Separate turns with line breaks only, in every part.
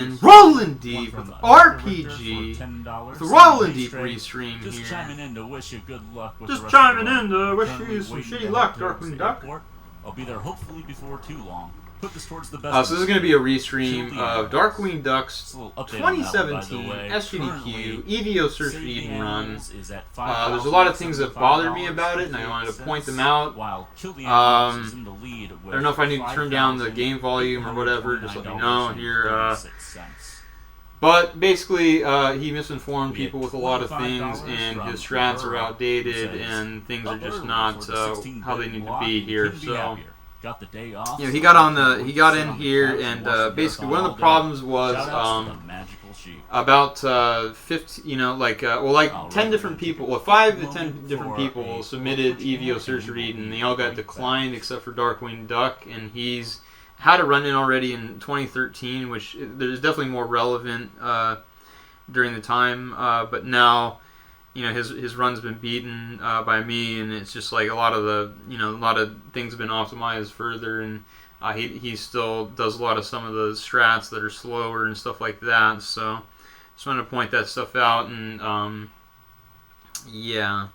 And Roland Deep with RPG, with the Roland Deep Restream here.
Just chiming in to wish you good luck with
Just
the
chiming in to wish you some shitty luck, Darkwing Duck.
I'll be there hopefully before too long. Put this towards the best.
So this is going to be a restream of Darkwing Duck's 2017 SGDQ E.V.O. Search for Eden run. There's a lot of things that bothered me about it, and I wanted to point them out. I don't know if I need to turn down the game volume or whatever, just let me know here. But basically, he misinformed people with a lot of things, and his strats are outdated, and things are just not how they need to be here. So.
Got the day off.
You know, he got in here, and basically one of the problems was about 50, you know, like 10 different people, well, 5 to 10 different people submitted E.V.O. Search for Eden, and they all got declined except for Darkwing Duck, and he's had a run-in already in 2013, which there's definitely more relevant during the time, but now. You know, his run's been beaten by me, and it's just like a lot of things have been optimized further, and he still does a lot of some of the strats that are slower and stuff like that. So just wanted to point that stuff out, and yeah,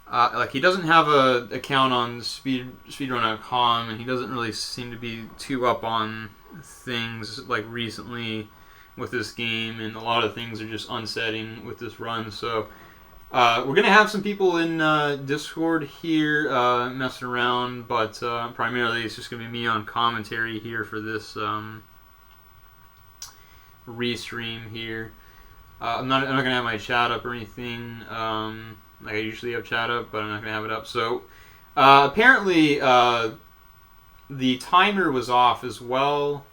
like he doesn't have a account on speedrun.com, and he doesn't really seem to be too up on things like recently with this game, and a lot of things are just unsetting with this run. So we're gonna have some people in Discord here messing around, but primarily it's just gonna be me on commentary here for this restream here. I'm not gonna have my chat up or anything like I usually have chat up, but I'm not gonna have it up. So apparently the timer was off as well.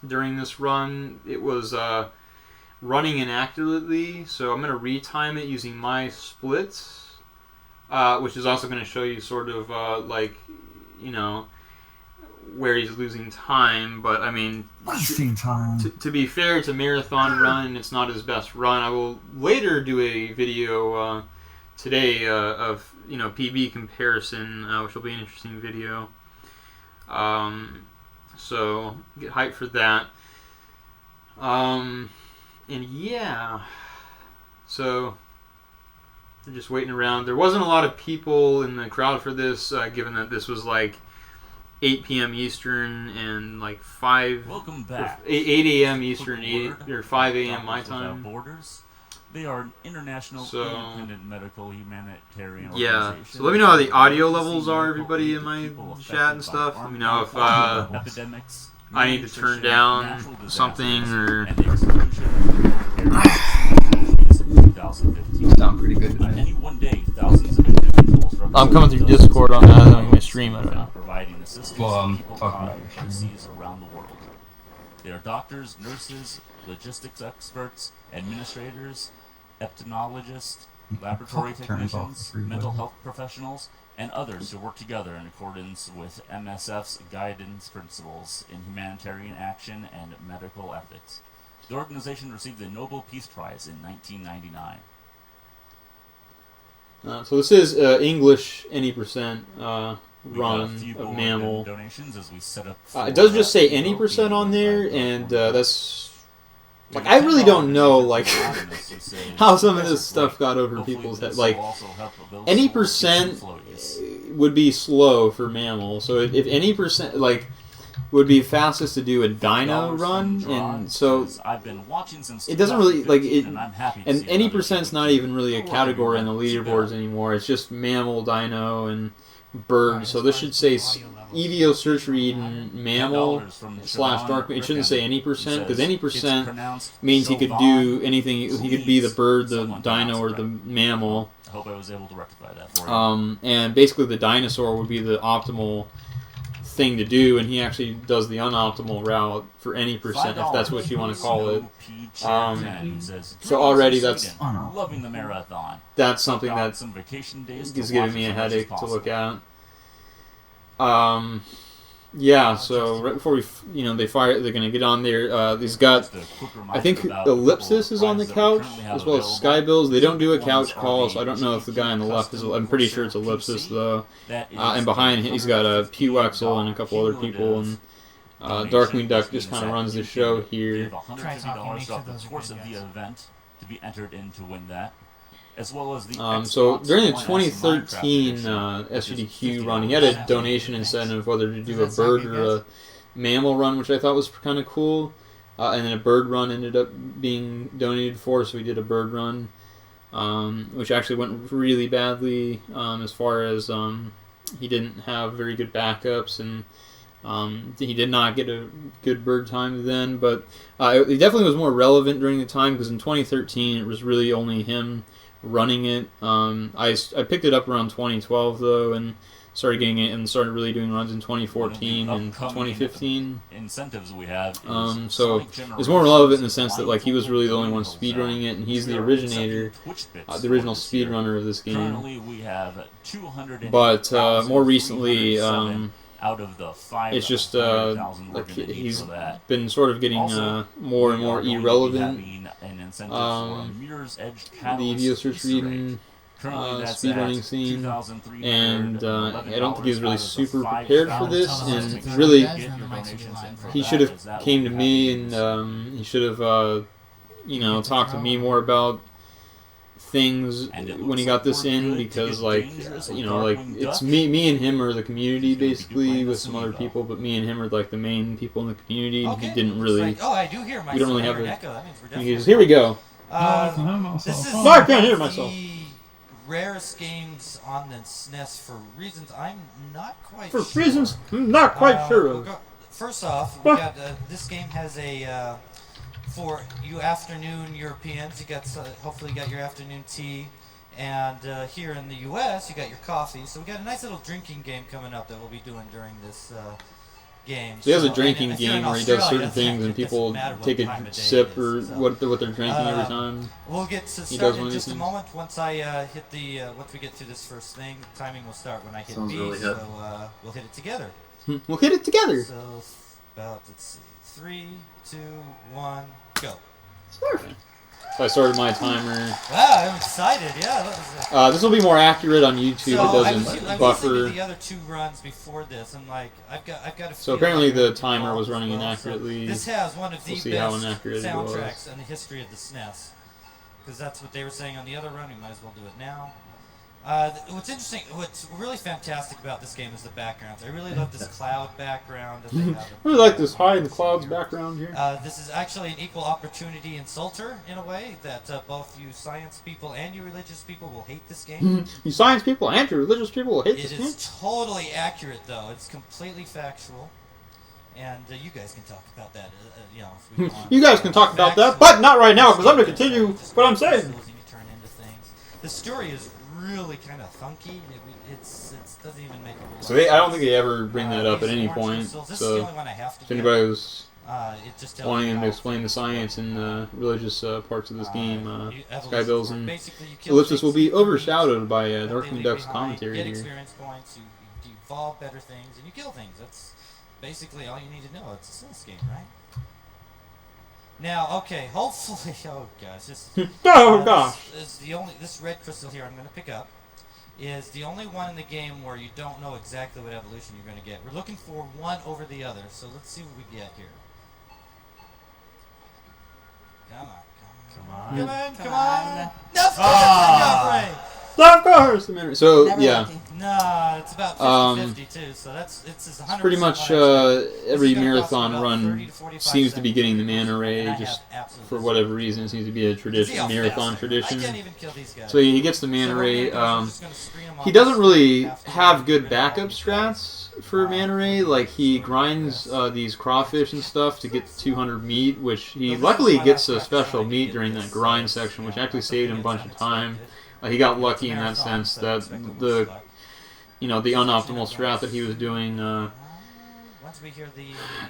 During this run, it was running inaccurately, so I'm going to retime it using my splits, which is also going to show you sort of like, you know, where he's losing time. But I mean, to be fair, it's a marathon run, it's not his best run. I will later do a video today of, you know, PB comparison, which will be an interesting video. So get hyped for that. And yeah, so they're just waiting around. There wasn't a lot of people in the crowd for this, given that this was like 8 p.m. Eastern and like 8 a.m. Eastern, 8 or 5 a.m. my time.
Borders. They are an international independent medical humanitarian organization.
Yeah, so let me know how the audio levels are, everybody in my chat and stuff. Let me know if
epidemics,
I need to turn down something or... Sound pretty good today.
Any one day, thousands of individuals
I'm coming through Discord on that. I'm going to stream it.
Providing assistance to people with disease around the world. They are doctors, nurses, logistics experts, administrators, epidemiologists, laboratory technicians, mental health professionals, and others who work together in accordance with MSF's guidance principles in humanitarian action and medical ethics. The organization received the Nobel Peace Prize in 1999.
So this is English any percent run of Mammal.
Donations as we set up
it does just say any percent on there, and that's... Like, I really don't know, like, how some of this stuff got over people's heads. Like, any percent would be slow for Mammal. So if any percent, like, would be fastest to do a Dino run, and so it doesn't really, like, and any percent's not even really a category in the leaderboards anymore. It's just Mammal, Dino, and Bird. So this should say E.V.O. Search for Eden Mammal / Darkwing. It shouldn't say any percent, because any percent means he could do anything. He could be the bird, the dino, or the mammal.
I hope I was able to rectify that for you.
And basically the dinosaur would be the optimal thing to do, and he actually does the unoptimal route for any percent, if that's what you want to call it. So already that's
loving the marathon.
That's something that is giving me a headache to look at. Yeah, so right before they're gonna get on there. He's got, I think Ellipsis is on the couch, as well as Skybills. They don't do a couch call, so I don't know if the guy on the left is. I'm pretty sure it's Ellipsis though. And behind him, he's got a Pewexel and a couple other people, and Darkwing Duck just kind of runs the show here.
Give $150 throughout the course of the event to be entered in to win that. As well as the
so during the 2013 SGDQ run, he had a donation incentive whether to do a bird or a mammal run, which I thought was kind of cool. And then a bird run ended up being donated for, so we did a bird run, which actually went really badly as far as he didn't have very good backups, and he did not get a good bird time then. But it definitely was more relevant during the time, because in 2013 it was really only him running it. I picked it up around 2012 though, and started getting it and started really doing runs in 2014 and 2015.
Incentives we have.
So it's more relevant in the sense that like he was really the only one speedrunning it, and he's the originator, the original speedrunner of this game.
Currently we have 200.
But more recently,
out of the 5,
it's just like he's been sort of getting more and more irrelevant. The E.V.O Restream speedrunning scene, and I don't think he's really super prepared for this, and really he should have came to me, and he should have talked to me more about things when he got this in, because like it's me and him are the community basically with some other people, but me and him are like the main people in the community, and he didn't really.
Oh, I do hear myself.
We don't really have
an
a.
echo. That means we're definitely
Here we go.
This is
no, I can't hear myself.
The rarest games on the SNES for reasons I'm not quite
sure.
For
reasons I'm not quite sure of.
First off, we got this game has a for you afternoon Europeans, you got hopefully you got your afternoon tea, and here in the U.S. you got your coffee. So we got a nice little drinking game coming up that we'll be doing during this game.
So he has a drinking game where he does certain things and people take a sip or what they're drinking every time.
We'll get to start in just a moment. Once I hit the once we get through this first thing, the timing will start when I hit B. Really so we'll hit it together.
We'll hit it together.
So about let's see, 3, 2, 1, go.
Perfect. So I started my timer.
Wow, I'm excited. Yeah.
This will be more accurate on YouTube.
So
it doesn't
I
buffer.
was the other 2 runs before this, and like I've got a.
So apparently the timer was running inaccurately.
So this has one of the best soundtracks in the history of the SNES, because that's what they were saying on the other run. We might as well do it now. What's interesting, what's really fantastic about this game is the backgrounds. I really love this cloud background that they have.
I really like this high in the clouds background here.
This is actually an equal opportunity insulter, in a way, that both you science people and you religious people will hate this game.
You science people and you religious people will hate this game?
It is totally accurate, though. It's completely factual. And you guys can talk about that, if we want.
You guys can talk about that, but not right now, because I'm going to continue what I'm saying.
The story is really kind of funky. It doesn't even make a
So I don't think they ever bring that up at any point. So if anybody was wanting him to explain the science and the religious parts of this game, Skybills and Ellipsis will be overshadowed by Darkwing Duck's commentary
here.
Get
experience points, you evolve better things, and you kill things. That's basically all you need to know. It's a SNES game, right? Now, okay, hopefully, oh gosh, this red crystal here I'm going to pick up is the only one in the game where you don't know exactly what evolution you're going to get. We're looking for one over the other, so let's see what we get here. Come on. No,
of course! So, yeah.
Nah, it's about 50-50 too, so it's 100%.
Pretty much every marathon run seems to be getting the mana ray, just for whatever reason. It seems to be a marathon tradition. So he gets the mana ray. He doesn't really have good backup strats for mana ray. Like, he grinds these crawfish and stuff to get 200 meat, which he luckily gets a special meat during that grind section, which actually saved him a bunch of time. He got lucky in that sense that the unoptimal strat that he was doing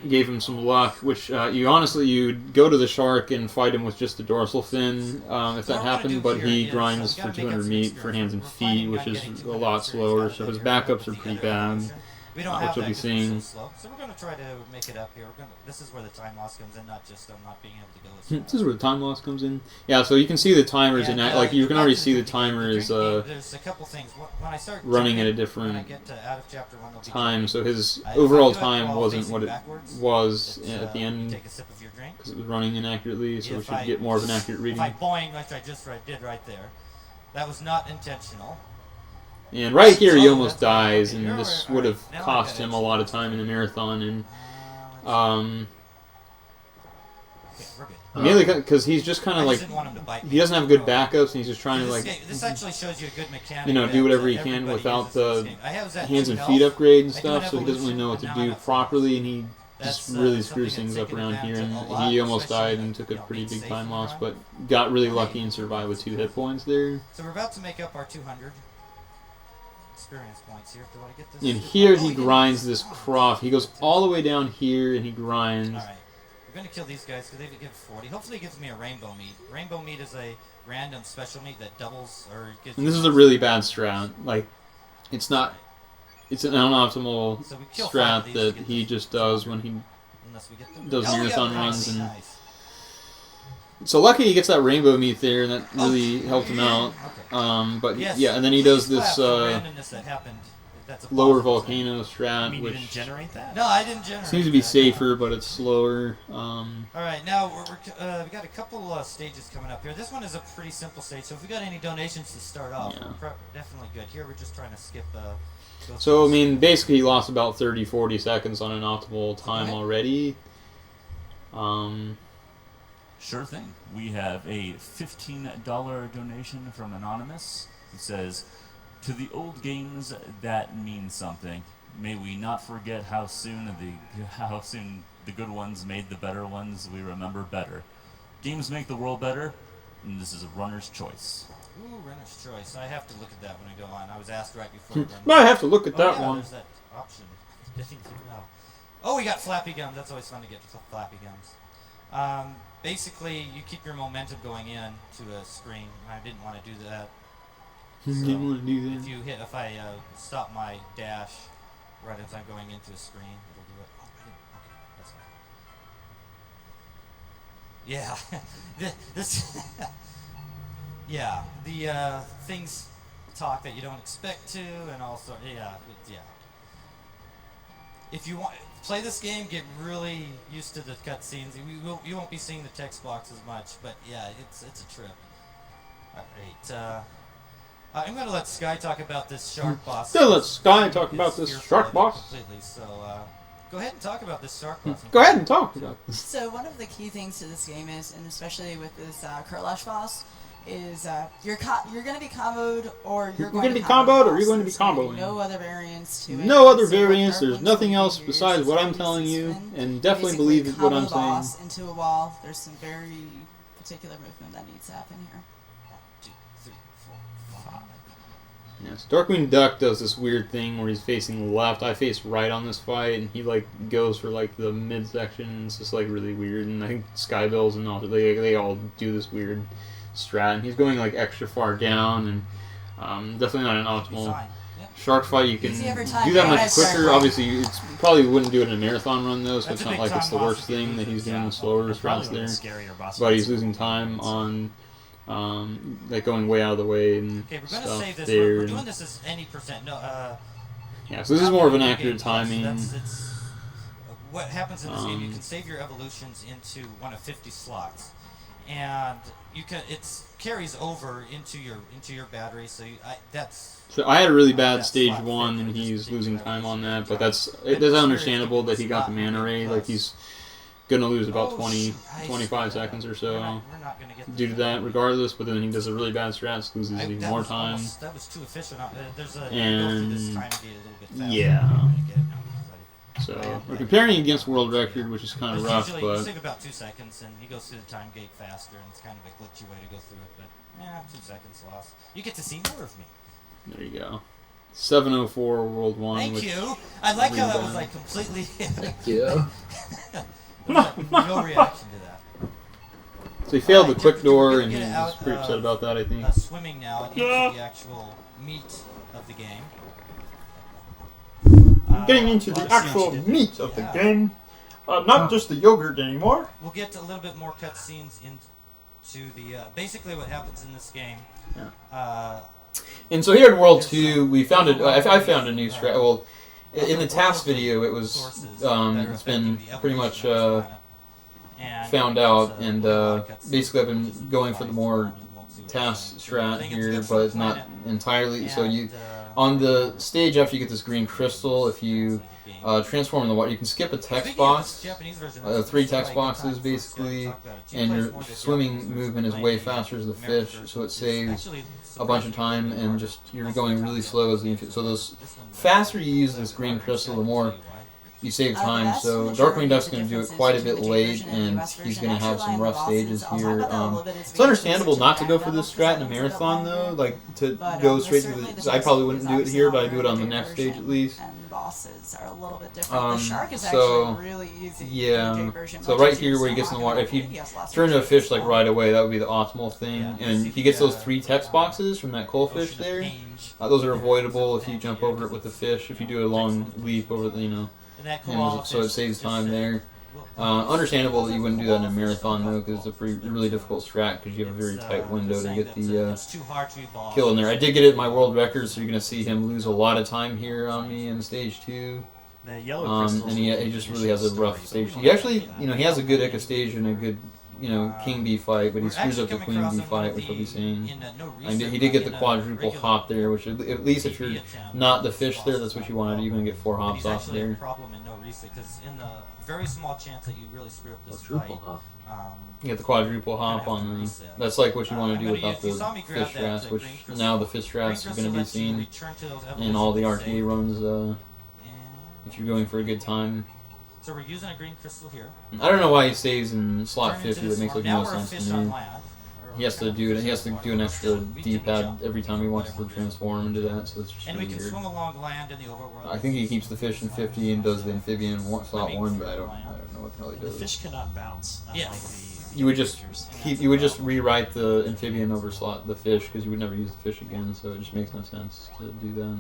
gave him some luck, which you'd go to the shark and fight him with just the dorsal fin if that happened, but he grinds for 200 meat for hands and feet, which is a lot slower, so his backups are pretty bad.
We don't
which
have
we'll
that
be
'cause we're
seeing.
so slow. So we're going to try to make it up here. This is where the time loss comes in, not just not being able to go as fast.
This is where the time loss comes in. Yeah, so you can see the timers
And,
like you can
back
already
to
see the
drinking
timer
game.
is
There's a couple things. When I start
running at a
when I
different
get to out of chapter 1, there'll be
time.
drinking.
So his
If I
overall
do it
time
while
wasn't
facing
what it
backwards,
was
it's,
at the
you
end
take a sip of your drink.
because it was running inaccurately. So we
If
should
I-
get more of an accurate reading.
If I boing, like I just did right there, that was not intentional.
And right here he
Oh,
almost
that's right.
dies,
Okay,
and
you're
this
right.
would have
Now I
cost
got
him
it.
a lot of time in the marathon. And
Okay, we're good.
mainly because he's just kind
I
of
just
like
didn't want him to bite me.
he doesn't have good backups, and he's just trying to like
This actually shows you a good mechanic.
do
that,
whatever he can
everybody
without
uses in this
the
game. I have that
hands
2
and
health.
feet upgrade and
I do
stuff,
an
so he doesn't really know what to
evolution, and
do
now I'm at
properly, and he
That's,
just really
something
screws
that's
things up
taken
around here,
advantage
and
of a lot,
he almost
especially
died and
in,
took
you
a
know,
pretty
being
big
safe
time
in the
loss,
run.
but got really
Okay.
lucky and survived with 2 hit points there.
So we're about to make up our 200 experience points here. Do I get this?
And here
Oh,
he
we can-
grinds this croft. He goes all the way down here and he grinds.
All right. We're going to kill these guys because they give 40. Hopefully it gives me a rainbow meat. Rainbow meat is a random special meat that doubles or gives
And
you
this is a really bad strat. Like, it's not. It's an unoptimal
So we kill 5 of
strat
these to
that
get
he
this
just does when he
unless we get them.
does
Oh,
marathon
yeah,
runs.
nice,
And
nice.
so lucky he gets that rainbow meat there, and that really helped him out.
Okay.
But
Yes,
yeah, and then he does
please
this
clap for randomness that happened. That's a
lower
positive thing.
volcano
You
strat,
mean you didn't
which
generate that?
No, I didn't generate
seems to be
that,
safer,
no.
but it's slower.
All right, now we got a couple stages coming up here. This one is a pretty simple stage, so if we got any donations to start off,
Yeah.
we're definitely good. Here we're just trying to skip. Go
So, I
through
mean,
this.
basically he lost about 30, 40 seconds on an optimal time
ahead.
already.
Sure thing. We have a $15 donation from Anonymous. It says, "To the old games that mean something. May we not forget how soon the good ones made the better ones we remember better. Games make the world better, and this is a runner's choice."
Ooh, runner's choice. I have to look at that when I go on. I was asked right before.
I have to look at that
yeah,
one.
There's that option. Didn't even know. Oh, we got flappy gums. That's always fun to get flappy gums. Basically, you keep your momentum going in to a screen. I didn't want to do that.
Didn't want to do that.
If I stop my dash right as I'm going into a screen, it'll do it. Oh, I didn't. Okay, that's fine. Yeah, this. Yeah, the things talk that you don't expect to, and also yeah. If you want play this game, get really used to the cutscenes. You won't be seeing the text box as much, but yeah, it's a trip. All right. I'm going to let Sky talk about this shark boss.
So let Sky talk
He's
about this
fearful
shark
of it
boss.
completely. So go ahead and talk about this shark boss.
Go ahead and talk about this.
So one of the key things to this game is, and especially with this Kurlash boss, is you're going to be comboed or you're going to
be comboed or you're going to be
bosses. There's
comboing.
No other variants to it.
No other
So what
variants. There's
Darkwing's
nothing
gonna
else
do
besides
is
what
it's
I'm
gonna
telling you,
spin,
and definitely
basically
believe what
combo
I'm
the
saying.
boss into a wall. There's some very particular movement that needs to happen here.
1, 2, 3, 4, 5.
Yes, Darkwing Duck does this weird thing where he's facing left. I face right on this fight, and he like goes for like the midsection. It's just like really weird, and I think Skybells and all they all do this weird strat. And he's going like extra far down, and definitely not an optimal
Fine. Yeah.
shark fight. You can
Easy every time.
do that
Go
much
ahead,
quicker.
Shark.
Obviously, it's probably wouldn't do it in a marathon run though, so
That's
it's
a
not
big
like it's the
time
worst
loss if you
thing that he's doing
yeah.
the slower
That's probably
routes
one of the
there.
scarier boss
But he's
fights.
losing time on like going way out of the way and
Okay, we're going to
stuff
save this.
there.
We're doing this as any percent. No,
Yeah, so this is more of an
game
accurate
plus,
timing.
What happens in this game? You can save your evolutions into one of 50 slots, and you can. It carries over into your battery. So that's.
So I had a really bad
That's
stage
slot
1,
fit
and
for this
he's losing
particular
time on that.
evolution.
But that's
But
understandable that he got the
it's
mana
not
ray.
plus.
Like he's gonna lose about
Oh,
20,
shoot, I
25
screwed that
seconds
up.
or so
We're not gonna get
due to that, regardless. But then he does a really bad strat, so loses even
that
more
was
time.
almost- that was too efficient. There's a
And-
go through this time to be a little bit faster.
yeah.
I'm gonna get it now because
So we're comparing against world record, which is kind of
But
rough.
usually you
But
save about 2 seconds, and he goes through the time gate faster, and it's kind of a glitchy way to go through it. But yeah, 2 seconds lost. You get to see more of me.
there you go. 704 World 1.
Thank
which
you. I like how that was
rebound.
like completely.
Thank you.
No reaction to that.
So he failed the
Alright,
quick
we're
door,
gonna
and
get
he's
out
pretty upset
of,
about that, I think.
Swimming now into the actual meat of the game.
getting into the actual meat of the game. Not just the yogurt anymore.
We'll get a little bit more cutscenes into the basically what happens in this game.
Yeah. And so here in World 2, we found it. I found a new strat. Well, in the task video, it was. It's been pretty much found out, and basically I've been going for the more task strat here, but it's not entirely. So you, on the stage after you get this green crystal, if you transform in the water, you can skip a text box, 3 text boxes basically, and your swimming movement is way faster as the fish, so it saves a bunch of time, and just you're going really slow as the so those faster you use this green crystal, the more you save time. So Darkwing Duck's going to do it quite a bit late, and he's going to have some rough stages here. It's understandable not to go for this strat in a marathon though, like to go straight to the. I probably wouldn't do it here, but I do it on the next stage at least.
Bosses are a little bit different. The shark is
so,
actually really easy.
Yeah. So right here where he gets in the water, if you turn into a fish like right away, that would be the optimal thing. And he gets those 3 text boxes from that coalfish there. Those are avoidable if you jump over it with the fish. If you do a long leap over the, so it saves time there. Understandable that you wouldn't do that in a marathon though, because it's a really difficult strat because you have a very tight window to get the kill in there. I did get it in my world record, so you're going to see him lose a lot of time here on me in stage 2. And he just really has a rough stage. He actually, he has a good Ica and a good, King Bee fight, but he screws up the Queen Bee fight, which I'll be seeing. He did get the quadruple hop there, which at least if you're not the fish there, that's what you want to do. You're going to get 4 hops off there.
Because in the very small chance that you really screw up this fight,
you get the quadruple hop on the. That's like what you want to do without the fish strats, which now the fish strats are going to be seen in all the RTA runs if you're going for a good time.
So we're using a green crystal here.
I don't know why he stays in slot 50. That makes like no sense to me. He has to do it. He has to do an extra D-pad every time he wants to transform and do that. So it's just
and
really
we can
weird.
swim along land in the overworld.
I think he keeps the fish in 50 and does the amphibian in slot 1, but I don't know what the hell he does.
The fish cannot bounce.
Yes.
You would just rewrite the amphibian over slot the fish because you would never use the fish again. So it just makes no sense to do that.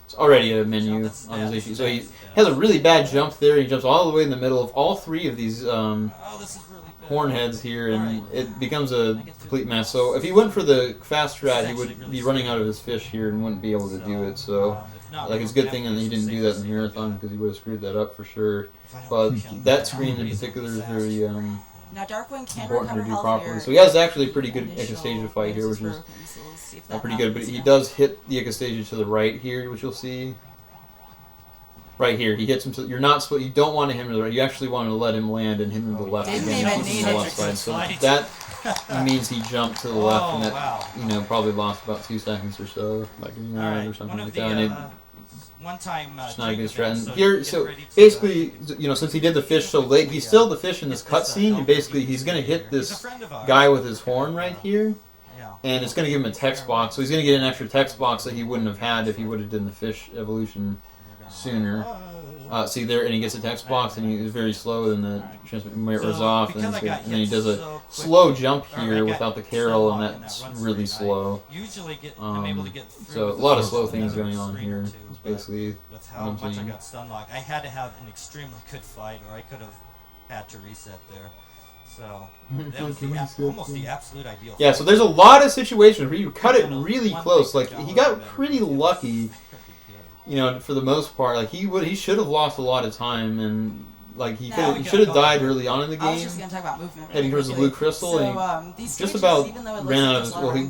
It's already a menu on his issue. So he has a really bad jump there. He jumps all the way in the middle of all 3 of these. Horn heads here, and it becomes a complete mess. So if he went for the fast strat, he would be running out of his fish here and wouldn't be able to do it. So, it's a good thing that he didn't do that in the marathon because he would have screwed that up for sure. But that screen in particular is very
now Darkwing can
important to do
recover
properly.
here.
So he has actually a pretty good Icastasia fight here, which is pretty good. But he does hit the Icastasia to the right here, which you'll see. Right here, he hits him to. You don't want to hit him to the right. You actually want to let him land and hit him to the left
Didn't
again.
even
He's
need
on the
it.
left side. So that means he jumped to the left, and that probably lost about 2 seconds or so, like or something like that. And it's not a good strat. And here, so basically, since he did the fish so late, he's still the fish in this cutscene, and basically he's going to hit this guy with his horn right here. And it's going to give him a text box, so he's going to get an extra text box that he wouldn't have had if he would have done the fish evolution sooner. See there, and he gets a text box, and he is very slow, and the transmission wears off, and then he does a slow jump here without the carol, and that's really slow. So a lot of slow things going on here. It's basically
with how much I got stun locked. I had to have an extremely good fight, or I could have had to reset there. So that was almost the absolute ideal.
Yeah, so there's a lot of situations where you cut it really close. Like he got pretty lucky. For the most part, like he should have lost a lot of time, and like he should have died early on in the game.
I was just gonna talk about movement.
Heading towards the blue crystal, and he just about ran out of his. Well, he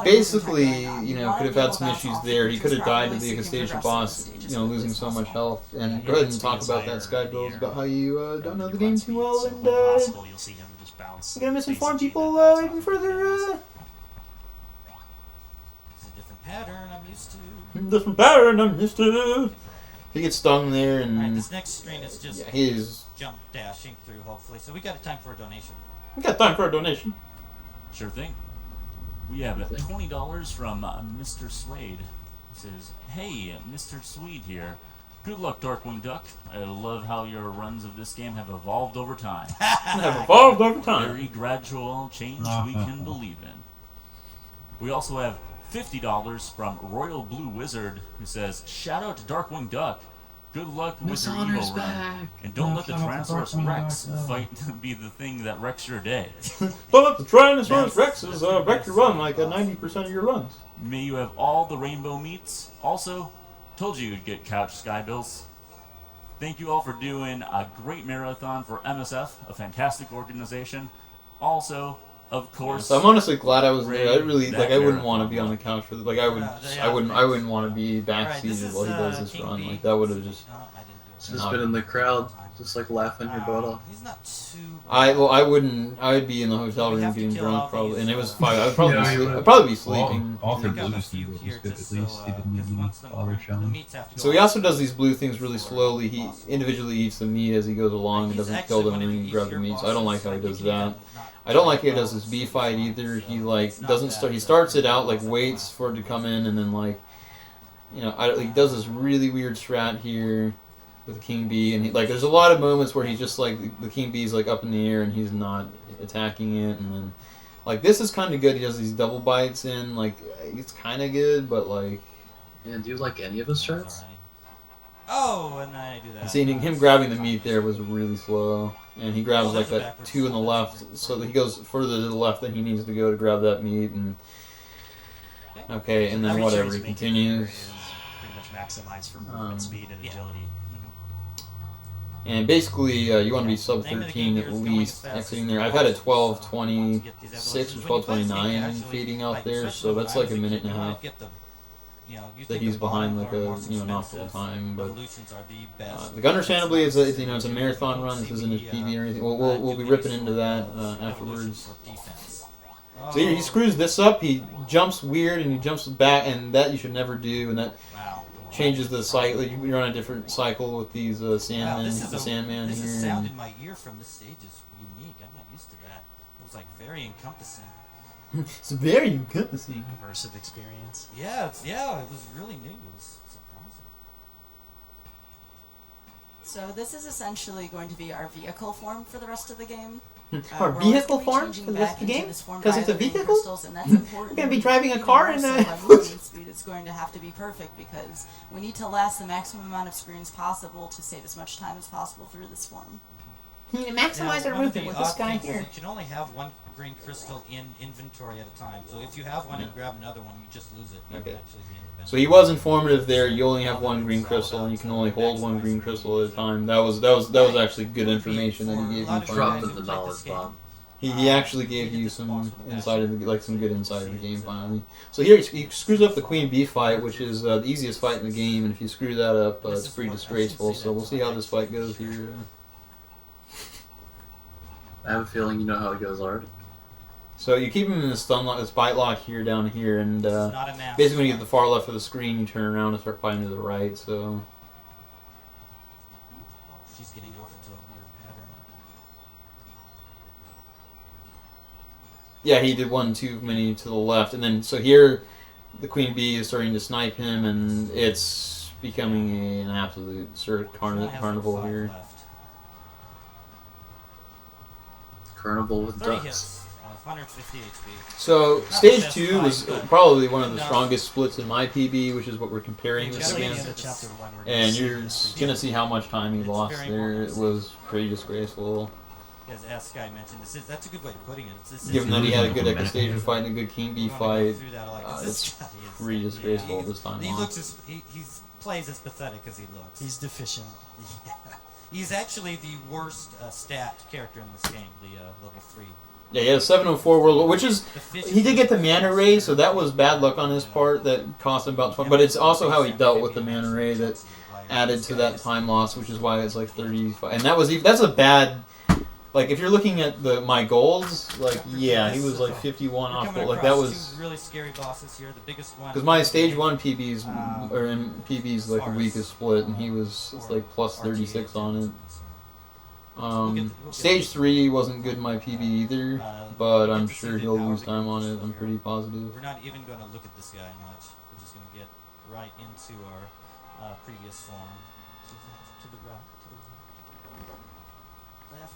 basically, could have had some issues there. He could have died to the Icastasia boss, losing so much health. And go ahead and talk about that, Sky Bills, about how you don't know the game too well, and you're gonna misinform people even further.
Pattern I'm used to.
Different pattern I'm used to. He gets stung there, and
this next screen is just
he's
jump dashing through. Hopefully, so we got a time for a donation.
We got time for a donation.
Sure thing. We have $20 from Mr. Swade. He says, "Hey, Mr. Swede here. Good luck, Darkwing Duck. I love how your runs of this game have evolved over time. Very gradual change we can believe in." We also have $50 from Royal Blue Wizard, who says, "Shout out to Darkwing Duck. Good luck with
Miss
your
Honor's
E.V.O. run.
back.
And don't
No,
let the
shout out to
Tyrannosaurus
Bartman
Rex
back,
fight be the thing that wrecks your day.
Don't let the Tyrannosaurus Rex's wreck your run like 90% of your runs.
May you have all the rainbow meats. Also, told you you'd get couch skybills. Thank you all for doing a great marathon for MSF, a fantastic organization. Also, of course,
So I'm honestly glad I was there. I really
that
I wouldn't want to
marathon
be on the
run.
couch for I wouldn't want to be backseated while he does this
King
run.
B.
Like that would have just.
No, I didn't do it.
Just been in the crowd, just like laughing your butt off.
He's not too.
I would be in the hotel room getting drunk probably, and it was 5. I'd probably
Yeah,
I'd probably be sleeping.
All
I
three
got a
blues
few
was
here
good
just
at least.
so,
He didn't need
'cause
any
once the
father
the
challenge.
meats have to go
So he
out
also does
as
these blue things
quick
really
as
slowly. He
possible.
individually eats the meat as he goes along and
He's
doesn't
actually
kill them
one
and
of
then
the
grab the
easier
meat. So I don't like how he
bosses.
does
Like,
that.
not
I don't like how he
very
does his
well
B fight either.
so
He like
it's not
doesn't
bad,
start. He
but
starts it out like
wasn't
waits
bad.
for it to come in and then like, he does this really weird strat here with the King Bee and there's a lot of moments where he's just like the King Bee's like up in the air and he's not attacking it and then like this is kind of good. He does these double bites in like it's kind of good but like.
And do you like any of his
That's
strats?
alright. Oh, and then I do that.
Seeing him grabbing the meat there was really slow, and he grabs like that 2 in the left, so that he goes further to the left than he needs to go to grab that meat, and okay, and then
Every
whatever
choice
he
making
continues,
is pretty much maximized for movement speed and agility.
and basically you want to be sub
Name of the
13
game
at
here is going
least
as fast
exiting
as
there. I've had a
possible,
12:26
to get these
or
evolutions. When you play this game,
12:29
actually,
feeding out
like,
there,
especially
so
when
that's
I
like
was
a
a
minute
kid,
and a
you
half.
get the, you
That
think
he's
the
behind
bottom
like
are
a
more
not full
expensive.
time, but.
Evolutions are the best.
Like understandably, it's a marathon run. This isn't his PB or anything. We'll be ripping into that afterwards. So here he screws this up. He jumps weird and he jumps back, and that you should never do. And that changes the cycle. You're on a different cycle with these Sandman. The Sandman
This
here.
is sound
and-
in my ear from this stage is unique. I'm not used to that. It was like very encompassing.
It's very encompassing.
Immersive experience.
Yeah, it was really new. It was surprising.
So this is essentially going to be our vehicle form for the rest of the game.
Our
We're
vehicle
always gonna be
form
changing
for the rest
back
of the
into
game?
this form
'Cause
via
it's a
the green
vehicle?
crystals, and that's important.
You're gonna be driving a
Even
car
more
in
so
a-
our movement speed is going to have to be perfect because we need to last the maximum amount of screens possible to save as much time as possible through this form.
You need to
Now,
maximize our
one of
movement
the
with this
odd
guy
things is
here.
You can only have one green crystal in inventory at a time. So if you have one and grab another one, you just lose it. You
Okay.
won't actually be independent.
So he was informative there. You only have one green crystal, and you can only hold one green crystal at a time. That was actually good information that he gave
For a lot
you.
of you
Drop
guys
in
who
the
played
knowledge
this game,
bomb.
He actually gave you some insight of some good insight of the game finally. So here he screws up the Queen Bee fight, which is the easiest fight in the game, and if you screw that up, it's pretty disgraceful. So we'll see how this fight goes here.
I have a feeling you know how it goes already.
So you keep him in this bite lock here, down here, and
This is not a math.
basically when you get to the far left of the screen, you turn around and start fighting to the right. So
She's getting off into a weird pattern.
yeah, he did one too many to the left, and then so here the Queen Bee is starting to snipe him, and it's becoming an absolute carnival
Five
here.
left.
Carnival with
30
ducks.
hits, 150 HP.
So
Not
stage
the best
2 was
fight, but
probably one of the
enough.
strongest splits in my PB, which is what we're comparing
Yeah,
this
gotta
against.
get
the chapter one, we're
And
see
you're
this
gonna see how much time he
It's
lost
very
there. It
important.
was pretty disgraceful.
As Sky mentioned, that's a good way of putting it. This is
Given that he had a good
Magic.
Ecostage fight and a good King Bee
you wanna go
fight,
through that, like,
it's
this guy is-
pretty disgraceful
yeah,
this time
He
on.
looks he plays as pathetic as he looks.
He's deficient.
Yeah. He's actually the worst stat character in this game, the level 3.
Yeah, he had a 704 world, which is
Deficient.
he did get the mana ray, so that was bad luck on his part. That cost him about 20, but it's also how he dealt with the mana ray that added to that time loss, which is why it's like 35. And that's a bad. Like if you're looking at my golds, like yeah, he was like 51 off, but like that was
two really scary bosses here. The biggest one.
because my stage 1 PB's or in PB's like the weakest split, and he was like plus 36 on it. Stage 3 wasn't good in my PB either, but I'm sure he'll lose time on it. I'm pretty positive.
We're not even going to look at this guy much. We're just going to get right into our previous form. To the right. Left.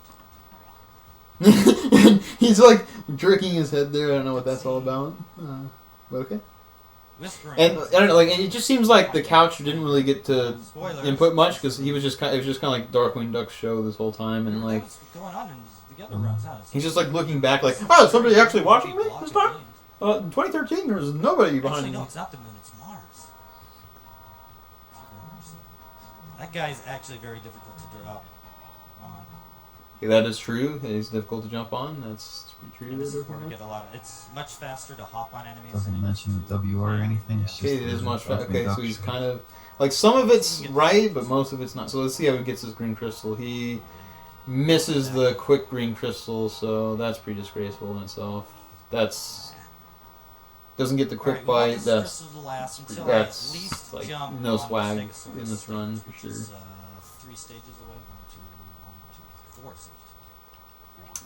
He's like jerking his head there. I don't know what that's all about, but okay.
Whispering.
And I don't know, like it just seems like the couch didn't really get to
Spoilers.
input much because he was just it was just kind of like Darkwing Duck's show this whole time, and like
What's going on in the other runs? Huh?
he's just like looking back, like, oh, is somebody actually watching me this time? In 2013, there was nobody behind
Actually,
me.
no, it's not the moon, it's Mars. That guy's actually very difficult to drop on.
Yeah, that is true. He's difficult to jump on. That's pretty true.
And this
There,
is where we get a lot of, it's much faster to hop on enemies.
Doesn't
than it is
mention the
to
WR or
land.
anything.
Yeah.
It's just
okay, it is
the
much faster. Okay, so he's
Darkwing Duck.
kind of like some of it's right, but most of it's not. So let's see how he gets his green crystal. He misses the quick green crystal, so that's pretty disgraceful in itself. That's doesn't get the quick
Alright, we want
bite.
this
That's
crystal to last until
that's
I at least
like
jump
no
on
swag
the Stegosaurus,
in this run for
which
sure.
is 3 stages away. 1, 2, 4 stages.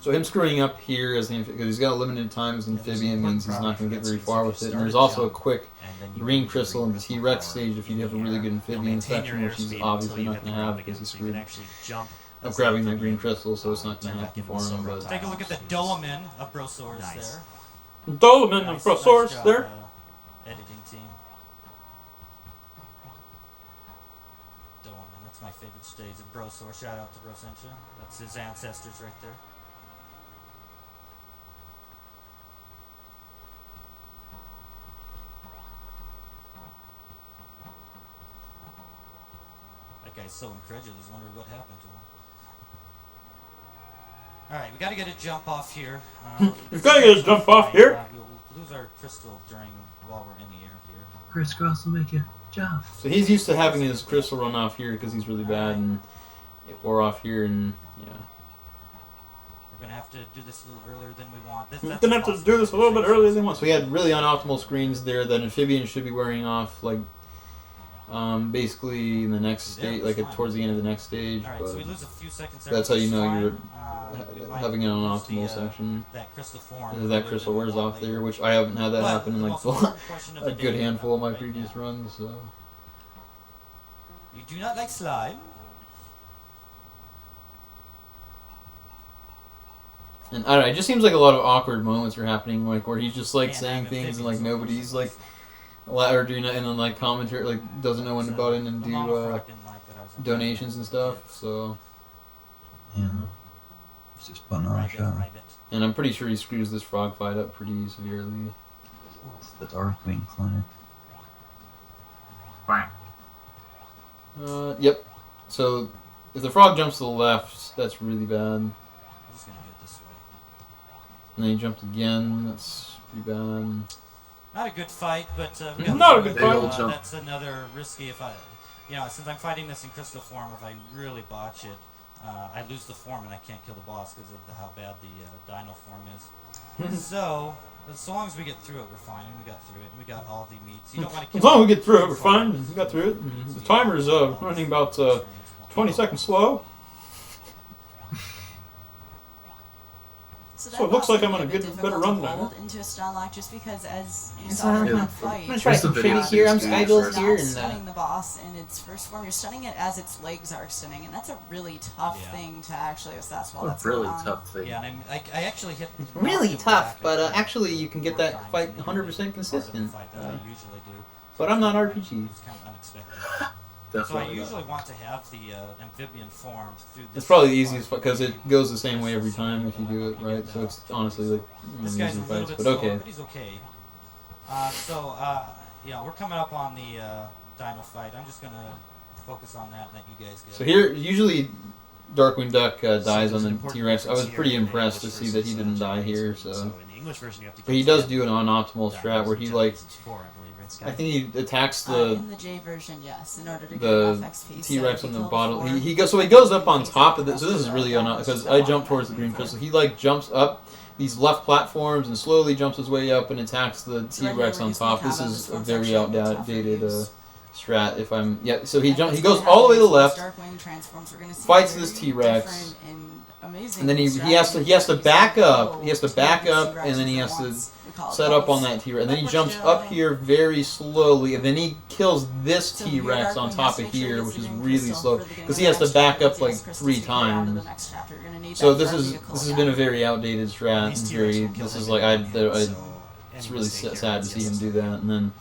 So him screwing up here as the because he's got a limited time as amphibian means he's not going to get very far with it. And there's also a quick green crystal in the T-Rex stage if you have a really good amphibian section, which he's obviously not going to have because he's screwed up grabbing that green crystal, so it's not going to happen for him. But
Take a look at the Dolomin of Brosaurus there.
Dolman
Nice
of Brosaurus
job,
there.
Editing team. Dolomin, that's my favorite stage of Brosaurus. Shout out to Brosentia. That's his ancestors right there. That guy's so incredulous, wondering what happened to him. Alright, we gotta get a jump off here.
We've gotta get a jump off here.
We'll lose our crystal while we're in the air here.
Crisscross will make you jump.
So he's used to having his crystal run off here because he's really bad, and or off here, and yeah.
We're gonna have to do this a little earlier than we want.
We're gonna have to do this a little bit earlier than once. So we had really unoptimal screens there that amphibians should be wearing off, like basically in the next stage, like towards the end of the next stage.
Alright,
But
so we lose a few seconds there.
that's how you know
fine.
you're
We might
having an
lose
unoptimal section.
That crystal form.
Is that crystal wears off there, which I haven't had that
But
happen in
the
like
most important question of
a
the
good
day
handful of my
right
previous
now.
runs. So.
You do not like slime.
And I don't know, it just seems like a lot of awkward moments are happening, like where he's just like
Man,
saying
I'm
things and
amphibians,
like
so
nobody's like, or doing it, and then like commentary like doesn't know when to butt in and
The
do
mama frog didn't like that I was on
donations and stuff. So,
Yeah. He's just putting on a
Right
show.
and I'm pretty sure he screws this frog fight up pretty severely.
It's the Darkwing Clinic.
Yep. So if the frog jumps to the left, that's really bad.
I'm just gonna do it this way.
And then he jumped again. That's pretty bad.
Not a good fight, but we got
Not a
through
good
it.
fight.
Big old jump.
That's another risky. If I, since I'm fighting this in crystal form, if I really botch it, I lose the form and I can't kill the boss because of how bad the dino form is. So as long as we get through it, we're fine. And we got through it. And we got all the meats. You don't want to kill.
As long as we get through it, we're fine. We got through it. And the timer's running about 20 seconds slow.
So,
So it looks like I'm on a good, better run now.
into a stun lock just because as you
Yes,
saw in
yeah.
one fight,
I'm gonna
What's
try
the
some
video
shimmy here. I'm
series
Skygold
first?
here,
not
and
stunning the boss in its first form. You're stunning it as its legs are extending, and that's a really tough
Yeah.
thing to actually assess while
What
that's
a really
going on.
tough thing.
Yeah, and I actually hit.
really
knocked him
tough.
back,
But
I think,
actually, you can get
more
that
times
fight
than
100%
part of the
consistent.
fight that I usually do.
But I'm not
It
RPG.
was kind of unexpected. So I
Definitely.
usually want to have the amphibian form through this.
It's probably the
part.
easiest because it goes the same way every time if you do it right. So it's honestly like
This
easy
guy's a little
fights.
bit
But
slower,
okay.
but he's okay. We're coming up on the dino fight. I'm just gonna focus on that and let you guys go.
So here, usually Darkwing Duck dies on the T-Rex. I was pretty impressed to see that he didn't die here. So,
in the English version, you have to
but he does do an unoptimal strat where he like, I think he attacks the
In the J version, yes, in order to get
the
enough XP.
T-Rex
so
on
if
the
you
bottom.
kill
He goes, so he goes up on top of this. So this is really because I jumped towards the green crystal. He like jumps up these left platforms and slowly jumps his way up and attacks the T-Rex on top. This is a very outdated strat. If I'm so he goes all the way to the left, fights this T-Rex, and then he has to back up. He has to back up, and then he has to set up on that T-Rex, and then he jumps up here very slowly, and then he kills this T-Rex on top of here, which is really slow because he has to back up like 3 times. So this has been a very outdated strat. It's really sad to see him do that, and then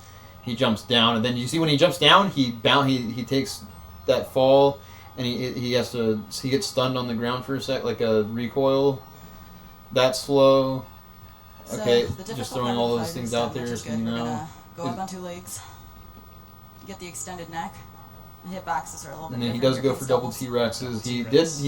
he jumps down, and then you see when he jumps down, he takes that fall, and he gets stunned on the ground for a sec, like a recoil. That's slow.
So
Okay,
the
just
difficult
throwing
part
all
of the
those
fight
things
is
out
done,
there,
which is
so
good.
you
We're
know.
gonna go up on 2 legs, get the extended neck. The hitboxes are a little bit
And then he
different
does
here
go for
it's
double
doubles.
T-Rexes.
T-Rex.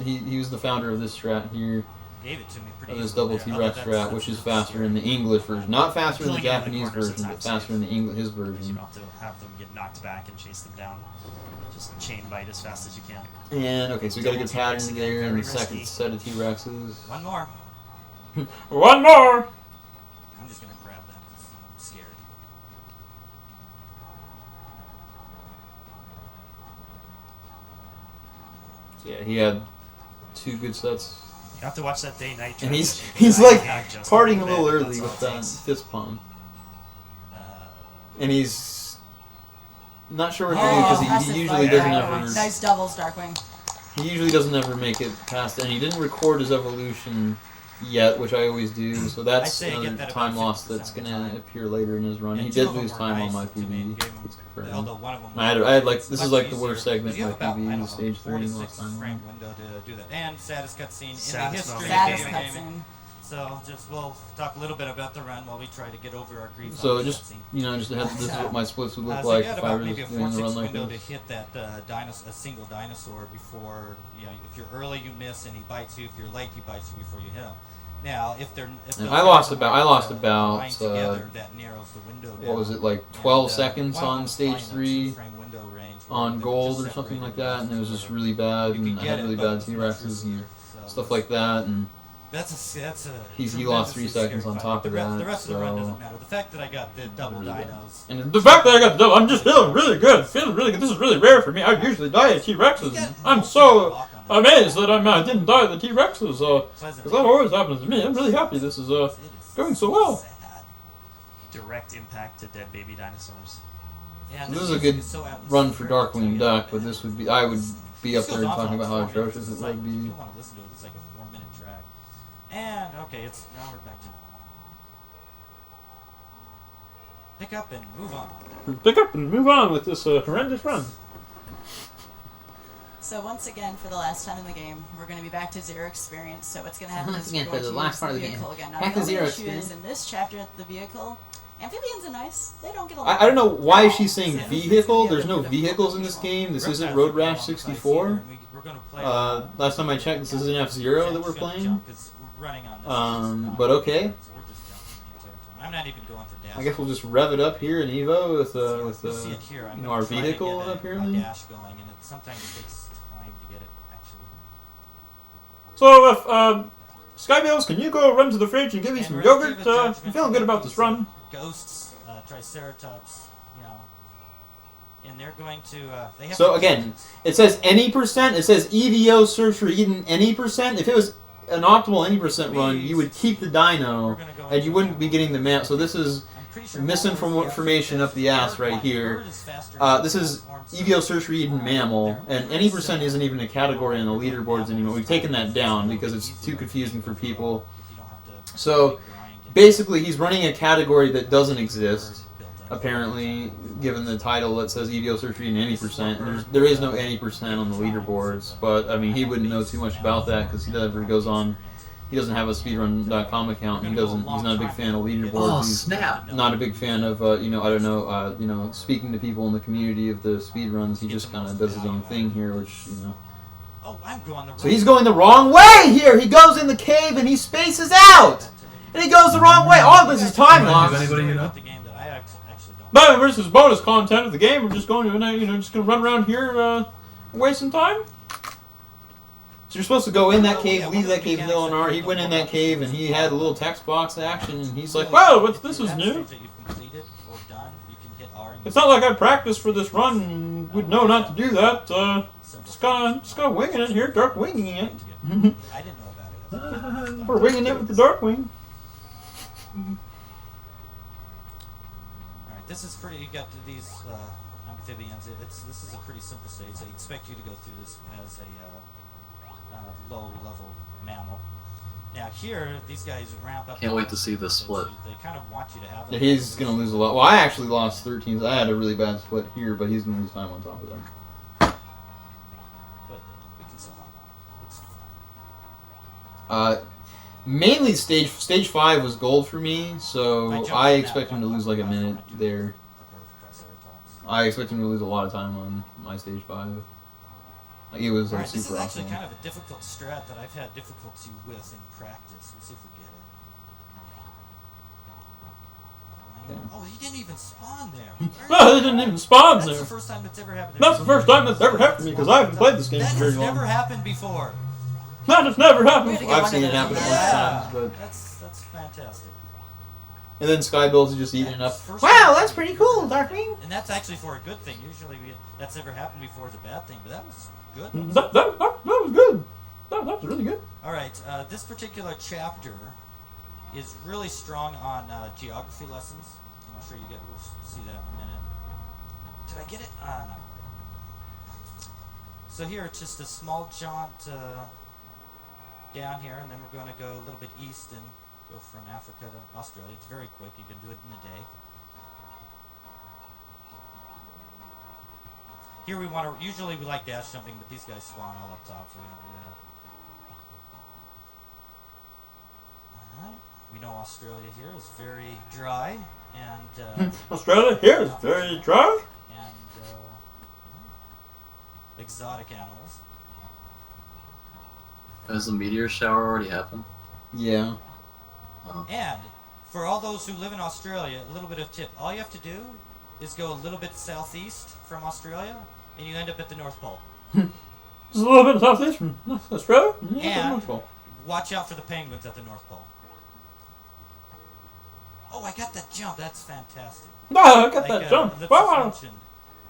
He was the founder of this strat here,
Gave it to me pretty
of this
easily
double
there.
T-Rex
That's-
strat,
that's
which is
really
faster
scary.
in the English version. Not faster in the
Pulling it in the
Japanese
corners
version,
at
but
times
faster in the his
You
version.
don't have to have them get knocked back and chase them down. Just chain bite as fast as you can.
And, okay, so we got a good
Double T-Rex
pattern
again,
there in
very
the second
risky.
set of T-Rexes.
One more.
One more!
I'm just gonna grab that because I'm scared.
So yeah, he had 2 good sets.
You have to watch that day-night.
And he's
transition.
like
Not just
partying a
bit,
little early
that's all
with
it
that
takes.
fist palm.
Uh,
And he's not sure what to do
Oh,
because
impressive
he usually
fight
doesn't
there.
ever.
Nice doubles, Darkwing.
He usually doesn't ever make it past, and he didn't record his evolution yet, which I always do. So
I'd
that's
say
another
get that
time
about
loss
50%
that's
of the
gonna
time.
appear later in his run.
And
He
2
did
of them
lose
were
time
nice
on my
to me,
PB.
gave him-
That's confirmed.
although one of them
I
was
had like
it's
this is
much
like the worst
easier.
segment
You
of
have
my
about, I don't know,
PB, stage
4 to
3
6
lost time.
frame window to do that. And saddest cutscene in the
Saddest
history
moment.
of
Saddest
video gaming.
cutscene.
So we'll talk a little bit about the run while we try to get over our grief.
So
on the
just
cutscene.
this is what my splits would look
So
like
you had
if I
about
was
maybe a
doing the
4-6
run like
window
this.
to hit that a single dinosaur before, if you're early you miss and he bites you. If you're late he bites you before you hit him. Now if
And
those
I lost
guys
about
aren't,
about,
lying together, that narrows the window
what was
down.
it, like 12
And,
seconds
one of
on
them was
stage
flying a
3
2-frame window range where
on
they
gold
just
or something like
separated
that, and it was just
where
really bad,
you could
and I
get
had
it,
really
but
bad
it was much
T-Rexes and
riskier, so
stuff like that, and
That's a
he lost 3
tremendously
seconds
scary
on
fight.
top of
The
that,
rest of the run
so-
doesn't matter. The fact that I got the double
Really bad.
dinos.
And the fact that I got the double, I'm just feeling really good, feeling really good. This is really rare for me. I usually die at T-Rexes, and I'm so amazed that I didn't die at the T-Rexes, because that always happens to me. I'm really happy this is going so well.
Sad.
direct impact to dead baby dinosaurs.
Yeah,
So this is a good run for Darkwing Duck, but this would be, I would be up there talking about how atrocious it would be.
You don't want to listen to it. It's like a 4-minute track. And okay, now we're back to pick up and move on.
Pick up and move on with this horrendous run.
So once again, for the last time in the game, we're going to be back to zero experience. So what's going to happen
Once
is
again,
we're
for
going
the
to
last
use
part
the
of the game.
vehicle again. Now,
Back
the
to
only
zero
issue
experience.
is in this chapter, the vehicle. Amphibians are nice. They don't get a lot.
I don't know why she's saying
Yeah.
vehicle. There's no vehicles in this game. This isn't Road Rash 64. Last time I checked, this isn't F-Zero that we're playing. But okay.
I'm not even going for dash.
I guess we'll just rev it up here in E.V.O with
You'll see it here. I'm
our
gonna try to
vehicle
get my
apparently.
dash going, and sometimes it takes time to get it actually.
So if Skybills, can you go run to the fridge and give me
And
some
we're gonna
yogurt?
give a
I'm
judgment
feeling good about this run.
Ghosts, Triceratops, and they're going to. They have
So
to-
again, it says any percent. It says E.V.O search for Eden any percent. If it was an optimal any percent run, you would keep the dino, and you wouldn't be getting the map. So this is
I'm pretty sure
misinformation up the ass right here.
Bird is faster than
This is
platforms,
E.V.O search for Eden mammal, and any percent isn't even a category in the leaderboards anymore. We've taken that down because it's too confusing for people.
if you don't have to
So
grind and
basically, he's running a category that doesn't exist.
build up.
Apparently, given the title that says E.V.O search for Eden any percent, there is no any percent on the leaderboards. But I mean, he wouldn't know too much about that because he never goes on. He doesn't have a speedrun.com account. He doesn't. He's not a big fan of leaderboards.
Oh,
He's
snap.
not a big fan of I don't know, speaking to people in the community of the speedruns. He just kind of does his own thing here, which
Oh, I'm going the
So he's going the wrong way here. He goes in the cave and he spaces out, and he goes the wrong way. All this is time loss.
Anybody you know?
the game that I actually don't.
But versus bonus content of the game, we're just going to just gonna run around here, waste some time. So you're supposed to go in that cave, leave that cave, Eleanor. He went in that cave and he had a little text box action, and he's like, "Wow, this is new.
That you've completed or done, you can hit R and
It's not like I practiced for this run and would know not to do that. Just kind of winging it here, dark winging it.
I didn't know about it.
We're winging it with the dark wing."
Alright, this is pretty. You got these amphibians. This is a pretty simple stage. They expect you to go through this as a low-level mammal. Now, Yeah, here these guys ramp up.
Can't wait to see this split.
They kind of want you to have.
Yeah, he's gonna lose a lot. Well, I actually lost 13. So I had a really bad split here, but he's gonna lose time on top of them.
But we can still hop on. It's fine.
Mainly stage 5 was gold for me, so I expect him to lose like a minute there. I expect him to lose a lot of time on my stage 5. Like, it was like,
Alright, this
super
is actually
awesome.
kind of a difficult strat that I've had difficulty with in practice. Let's see if we get it.
Okay.
Oh, he didn't even spawn there.
No, he didn't even spawn
That's
there.
the first time that's ever happened.
That's the first time that's ever happened to me because I haven't played this game
That
for very
has
long.
never happened before.
That has never happened.
Way to go,
I've
one
seen
of
it happen a
those.
bunch of
Yeah,
times, but
that's fantastic.
and then Skybill's just eating it up.
First
Wow,
time-
that's pretty cool, Darkwing.
And that's actually for a good thing. Usually that's never happened before is a bad thing, but that was good.
That was good. That was really good.
All right, this particular chapter is really strong on geography lessons. I'm sure we'll see that in a minute. Did I get it? Not quite. So here it's just a small jaunt down here, and then we're going to go a little bit east and go from Africa to Australia. It's very quick. You can do it in a day. Here we want to, usually we like dash jumping, but these guys spawn all up top, so we don't do that. Alright, we know Australia here is very dry, and
Australia here is very dry.
and exotic animals.
Has the meteor shower already happened?
Yeah.
Oh.
And for all those who live in Australia, a little bit of tip. All you have to do is go a little bit southeast from Australia, and you end up at the North Pole.
It's a little bit southeast from Australia.
And watch out for the penguins at the North Pole. Oh, I got that jump. That's fantastic.
I got that jump.
Lips
Wow.
mentioned,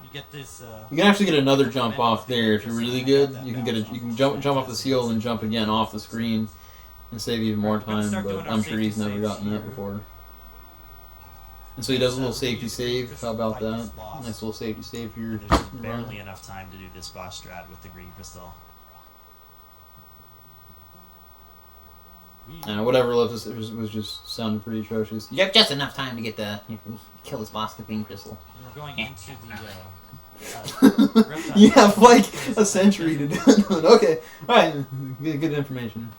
you get this.
You can actually get another jump off there if you're really good. You can jump off the seal and jump again off the screen and save even more time. But I'm sure he's never gotten that before. And so he does a little safety save. How about that? Nice little safety save for your
There's
run.
barely enough time to do this boss strat with the green crystal.
Whatever left us was just sounding pretty atrocious. You have just enough time to get kill this boss with the green crystal.
We're going into the.
You have like a century to do it. Okay, alright, good information.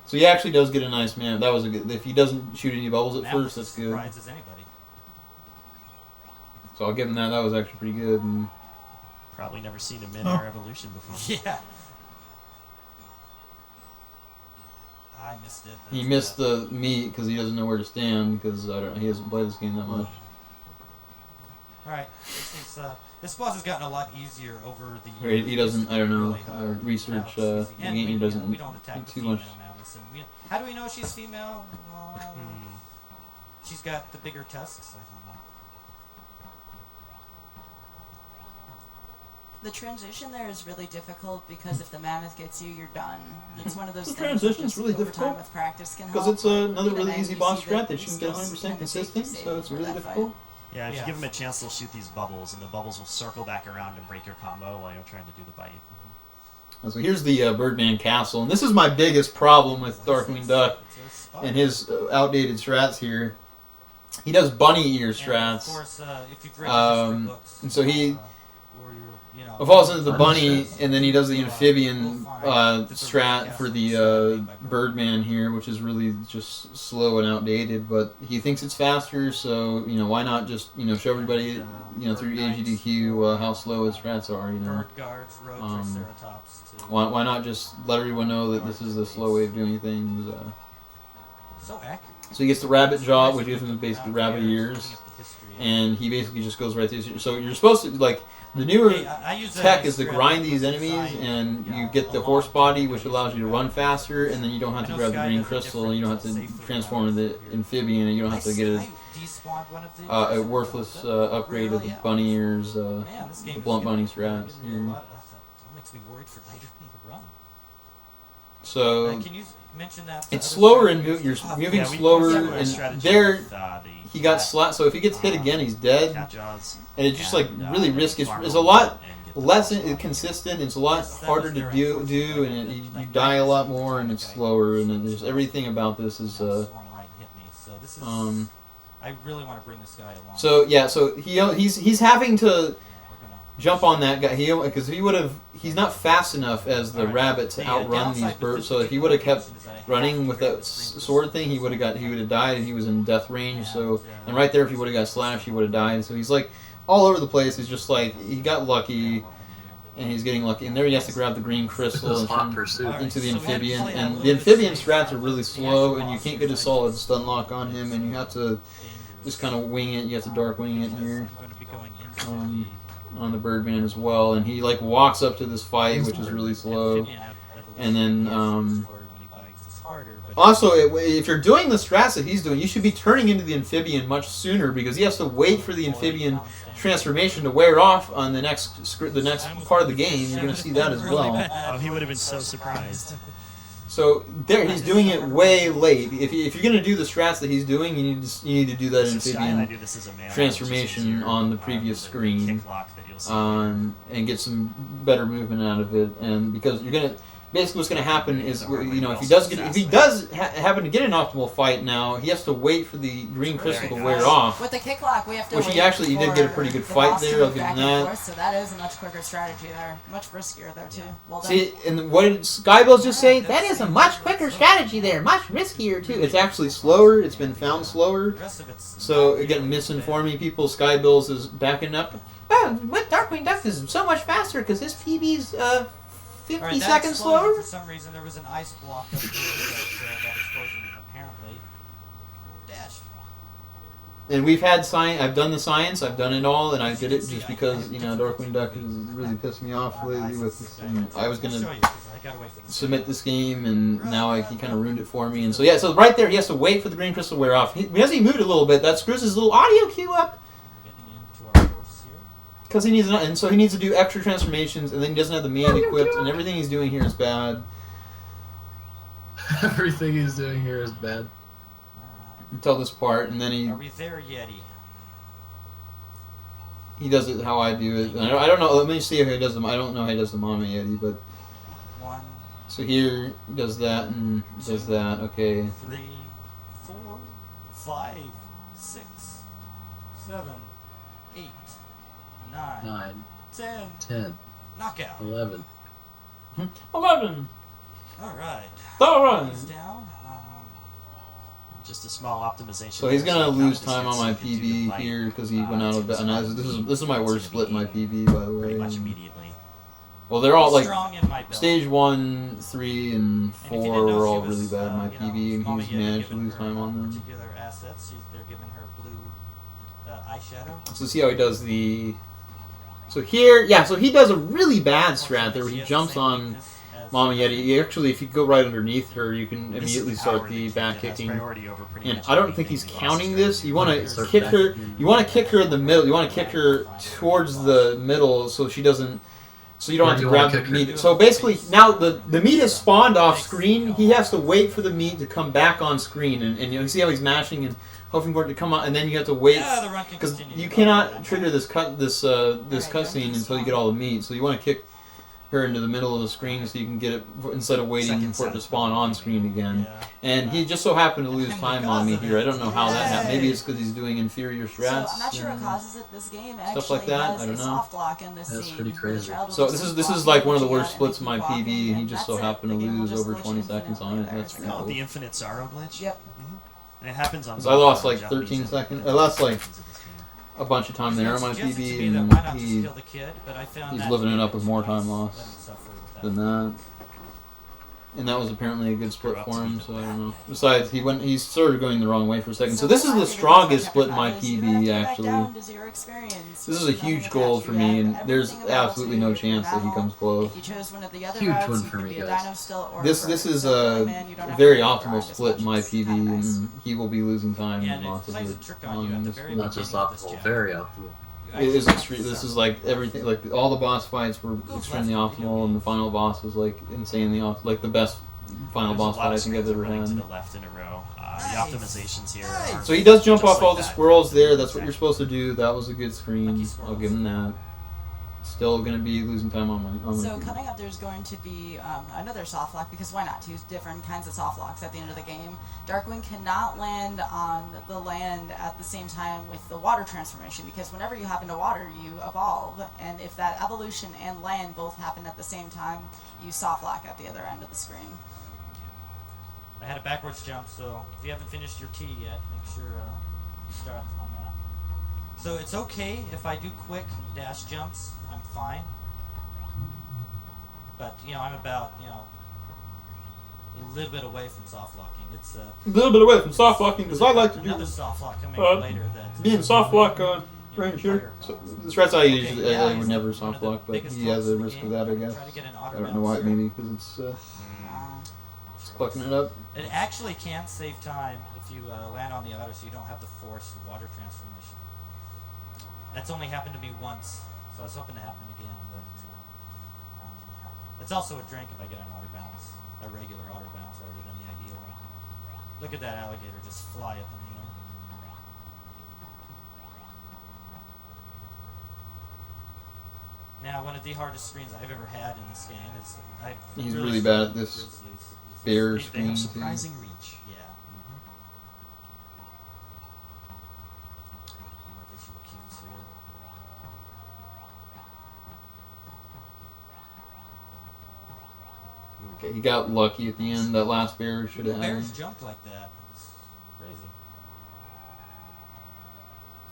So he actually does get a nice man. That was a good. If he doesn't shoot any bubbles at first, that's good.
Surprises anybody.
So I'll give him that. That was actually pretty good. And
Probably never seen a mid-air evolution before.
Yeah. I missed it.
he missed the meat because he doesn't know where to stand because he hasn't played this game that much.
All right. This boss has gotten a lot easier over the years.
He doesn't. I don't know.
Really hard.
Research.
Now it's easy.
The
And
game
we
doesn't
don't attack the
too
female
much.
now. Listen, how do we know she's female? Well, she's got the bigger tusks. I don't know.
The transition there is really difficult because if the mammoth gets you, you're done. It's one of those
The
things that
transition's
just
really
over
difficult
time with practice can
Because
help.
it's another
Even
really
then,
easy
you
boss
see that
strat that you can
you
get
still
100%
spend a safety
consistent,
save
so it's
before
really
that fight.
difficult.
Yeah, if
Yeah.
you give them a chance, they'll shoot these bubbles, and the bubbles will circle back around and break your combo while you're trying to do the bite.
So here's the Birdman Castle, and this is my biggest problem with Darkwing Duck and his outdated strats here. He does bunny ear
And
strats.
of course, if you've read the history books,
and so he
or you're,
falls into the bunny, and then he does the amphibian strat for the Birdman here, which is really just slow and outdated. But he thinks it's faster, so why not just show everybody through SGDQ how slow his strats are.
bird guards, road triceratops.
Why not just let everyone know that this is the slow way of doing things?
So accurate.
So he gets the rabbit jaw, which gives him basically rabbit ears, and he basically just goes right through. So you're supposed to the newer tech is to grind these enemies, and you get the horse body, which allows you to run faster, and then you don't have to grab the green crystal, and you don't have to transform into the amphibian, and you don't have to get a worthless upgrade of the bunny ears, the blunt bunny strats.
That makes me worried for later in the run.
So
Can you mention that?
it's slower and you're moving slower, and there he got slapped. So if he gets hit again, he's dead.
Cat jaws.
And it's just like
And,
really risky.
farm
There's a lot. less consistent. It's a lot harder to do, and you die a lot more, and it's slower. And then there's everything about this is.
I really want to bring this guy along.
So yeah, so he's having to jump on that guy. Because he's not fast enough as the rabbit to outrun these birds. So if he would have kept running with that sword thing, he would have died, and he was in death range. So and right there, if he would have got slashed, he would have died. So he's like all over the place. He's just like he got lucky. And he's getting lucky, and there he has to grab the green crystal and turn into the amphibian. And the amphibian strats are really slow, and you can't get a solid stun lock on him, and you have to just kind of wing it. You have to dark wing it here on the Birdman as well. And he like walks up to this fight, which is really slow. And then also, if you're doing the strats that he's doing, you should be turning into the amphibian much sooner because he has to wait for the amphibian transformation to wear off on the next part of the game. You're going to see that as well.
Oh, he would have been so surprised.
So there, he's doing it way late. If you're going to do the strats that he's doing, you need to do that amphibian transformation on the previous screen, and get some better movement out of it. And because you're going to. Basically, what's going to happen is, if he does happen to get an optimal fight now, he has to wait for the green crystal to wear off.
With the kick lock, we have to.
Which he did get a pretty good fight there. I'll give him that.
So that is a much quicker strategy there, much riskier there too. Well done.
See, and what did Skybills just say? That is a much quicker strategy there, much riskier too. It's actually slower. It's been found slower. So again, misinforming people. Skybills is backing up. Well, what Darkwing Duck is so much faster because his PB's 50 seconds slower?
For some reason, there was an ice block up here that explosion apparently dashed.
And we've had science. I've done the science. I've done it all, and I did it just because Darkwing Duck has really pissed me off lately with this. And I was gonna submit this game, and now he kind of ruined it for me. And so yeah, so right there, he has to wait for the green crystal to wear off. Because he moved a little bit, that screws his little audio cue up. Because he needs, and so he needs to do extra transformations, and then he doesn't have the man equipped, and everything he's doing here is bad.
Everything he's doing here is bad.
Until this part, and then he.
Are we there, Yeti?
He does it how I do it. I don't know. Let me see how he does them. I don't know how he does the Mama Yeti, but. So here he does that and does that. Okay.
3, 4, 5, 6, 7, 8. 9, 10, knockout.
11.
11.
All right. He's down.
Just a small optimization.
So he's gonna lose time on my PB here because he went out of it. And this is my worst split in my PB, by the way.
Pretty much immediately.
Well, they're all like stage 1, 3, and 4 were all really bad in my PB, and he's managed to lose time on them.
Particular assets. They're giving her blue eyeshadow.
So see how he does the. So here, yeah, so he does a really bad strat there where he jumps on Mama Yeti. Actually, if you go right underneath her, you can immediately start the back kicking. And I don't think he's counting this. You want to kick her. You want to kick her in the middle. You want to kick her towards the middle so she doesn't. So you don't have to grab the meat. So basically, now the meat is spawned off screen. He has to wait for the meat to come back on screen, and you see how he's mashing and hoping for it to come out, and then you have to wait because you cannot trigger this cutscene until you get all the meat. So you want to kick her into the middle of the screen so you can get it instead of waiting for it to spawn on screen again. And he just so happened to lose time on me here. I don't know how that happened. Maybe it's because he's doing inferior strats.
So I'm not sure what causes it. This game actually
stuff like that. I don't know.
Soft lock in this
That's
scene.
pretty crazy.
So this is like one of the worst splits of my PB, and he just so happened to lose over 20 seconds on it. That's
Oh, the infinite sorrow glitch.
Yep.
And it happens on.
So I lost like 13 seconds. I lost like a bunch of time there on my PB, and he's living it up with more time lost than that. And that was apparently a good split for him, so I don't know. Besides, he started going the wrong way for a second. So this is the strongest split in my PB, actually. This is a huge goal for me, and there's absolutely no chance that he comes close.
Huge one for me, guys.
This is a very optimal split in my PB, and he will be losing time and lots of it on this one.
Not just optimal, very optimal.
It is extreme. This is like everything. Like all the boss fights were extremely optimal, and the final boss was like insanely like the best final boss fight I think I've ever had.
To the left in a row. The optimizations here.
So he does jump off all the squirrels there. That's what you're supposed to do. That was a good screen. I'll give him that. Still going to be losing time on my.
So coming up, there's going to be another soft lock, because why not? 2 different kinds of soft locks at the end of the game. Darkwing cannot land on the land at the same time with the water transformation, because whenever you hop into water, you evolve, and if that evolution and land both happen at the same time, you soft lock at the other end of the screen.
I had a backwards jump, so if you haven't finished your T yet, make sure you start on that. So it's okay if I do quick dash jumps. I'm fine. But, you know, I'm about, you know, a little bit away from soft locking. It's
a little bit away from soft locking, because I like to do
another soft lock coming later.
Being soft lock range here. So the strats I usually I would never soft lock, but he has a risk of that, I guess. I don't know why, maybe because it's clucking it up.
It actually can save time if you land on the outer, so you don't have to force the water transformation. That's only happened to me once, so I was hoping to happen again, but didn't happen. It's also a drink if I get an auto bounce, a regular auto bounce rather than the ideal one. Look at that alligator just fly up in the air. Now, one of the hardest screens I've ever had in this game is
he's really bad at this bear screen.
Surprising reach.
Yeah. More visual cues here.
Okay, he got lucky at the end. That last bear should have had him.
Bears jump like that. It's crazy.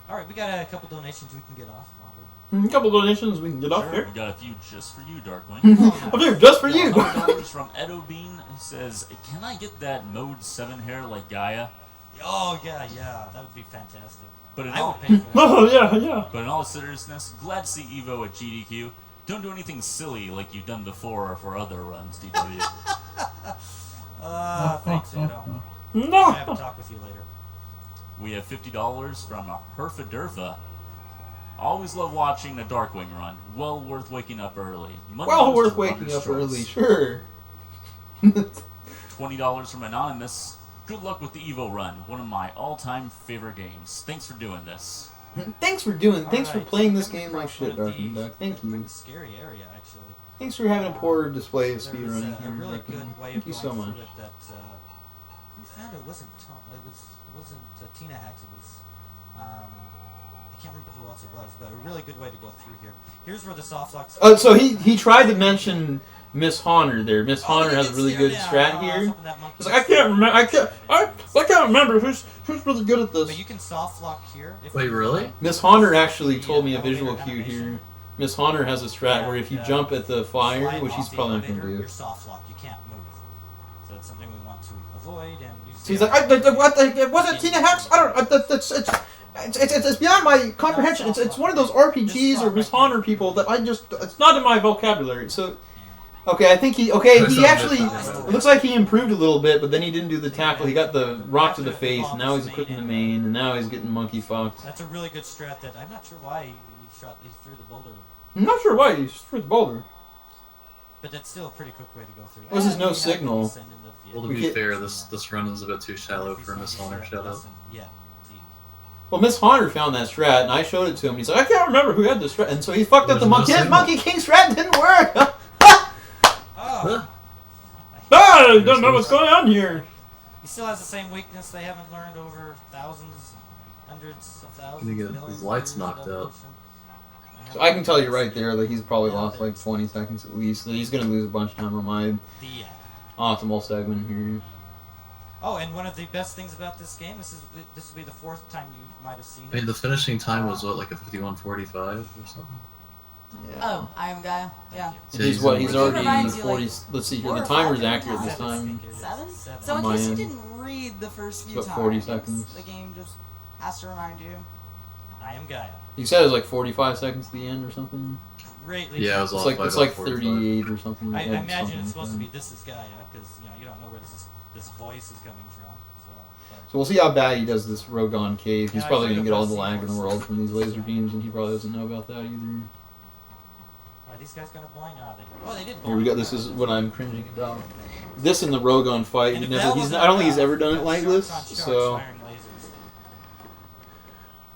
All right, we got a couple donations we can get off.
A couple donations we can get off here.
We got a few just for you, Darkwing.
A few just for you.
$100 from Edo Bean. He says, "Can I get that mode 7 hair like Gaia?"
Oh yeah, that would be fantastic.
But
I would pay for that.
Oh yeah.
But in all seriousness, glad to see E.V.O at GDQ. Don't do anything silly like you've done before for other runs, DW.
Thanks, Edo.
No.
I have a talk with you later.
We have $50 from Herfa Durfa. Always love watching a Darkwing run. Well worth waking up early.
Well worth waking up early, sure.
$20 from Anonymous. Good luck with the E.V.O run. One of my all-time favorite games. Thanks for doing this.
Thanks for playing this game like shit, Darkwing Duck. Thank you.
Scary area, actually.
Thanks for having a poor display of speedrunning
here. A really good way
Thank you so much.
That, who found it? Wasn't Tom? It wasn't Tina Hacks. It was. I can't remember who else it was, but a really good way to go through here. Here's where the soft locks.
So he tried to mention Miss Honor there. Miss Honor has a really good strat here. It's like, I can't remember who's really good at this.
But you can soft lock here.
Wait, really?
Miss Honor actually told me a visual cue here. Miss Honor has a strat where if you jump at the fire, which he's probably not going to do.
You're soft lock. You can't move. So that's something we want to avoid. And
so he's like, was it Tina Hacks? I don't. It's beyond my comprehension. It's one of those RPGs or Miss Honor people that it's not in my vocabulary. So, okay, I think he actually, it looks like he improved a little bit, but then he didn't do the tackle. He got the rock to the face, and now he's equipping the main, and now he's getting monkey fucked.
That's a really good strat that I'm not sure why he threw the boulder.
I'm not sure why he threw the boulder.
But that's still a pretty quick way to go through.
This is no signal.
Well, to be fair, this run is a bit too shallow for Miss Honor shoutout.
Yeah.
Well, Miss Honor found that strat, and I showed it to him. He's like, I can't remember who had the strat, and so he fucked up the monkey. His Monkey King strat didn't work. I don't know what's going on here.
He still has the same weakness they haven't learned over thousands, hundreds of thousands.
Gonna get his lights knocked out.
So I can tell you right there that he's probably lost like 20 seconds at least. So he's gonna lose a bunch of time on my optimal segment here.
Oh, and one of the best things about this game, this will be the 4th time you might have seen it.
I mean, the finishing time was what, like a 51:45 or something?
Yeah. Oh, I am Gaia. Yeah.
So he's already in the 40s. Let's see here. The timer's accurate this time.
7? So in case you didn't read the first few times,
40 seconds.
The game just has to remind you.
I am Gaia.
You said it was like 45 seconds at the end or something?
Greatly.
Yeah, it was off by
it's like 38 or something.
I imagine it's supposed to be this is Gaia, because you don't know where this voice is coming from.
So we'll see how bad he does this Rogon cave. He's probably going to get all the lag in the world from these laser beams, and he probably doesn't know about that either.
Are these guys going to boing? They did boing.
Here we go. This is what I'm cringing about. This in the Rogon fight, I don't think he's ever done it like this. So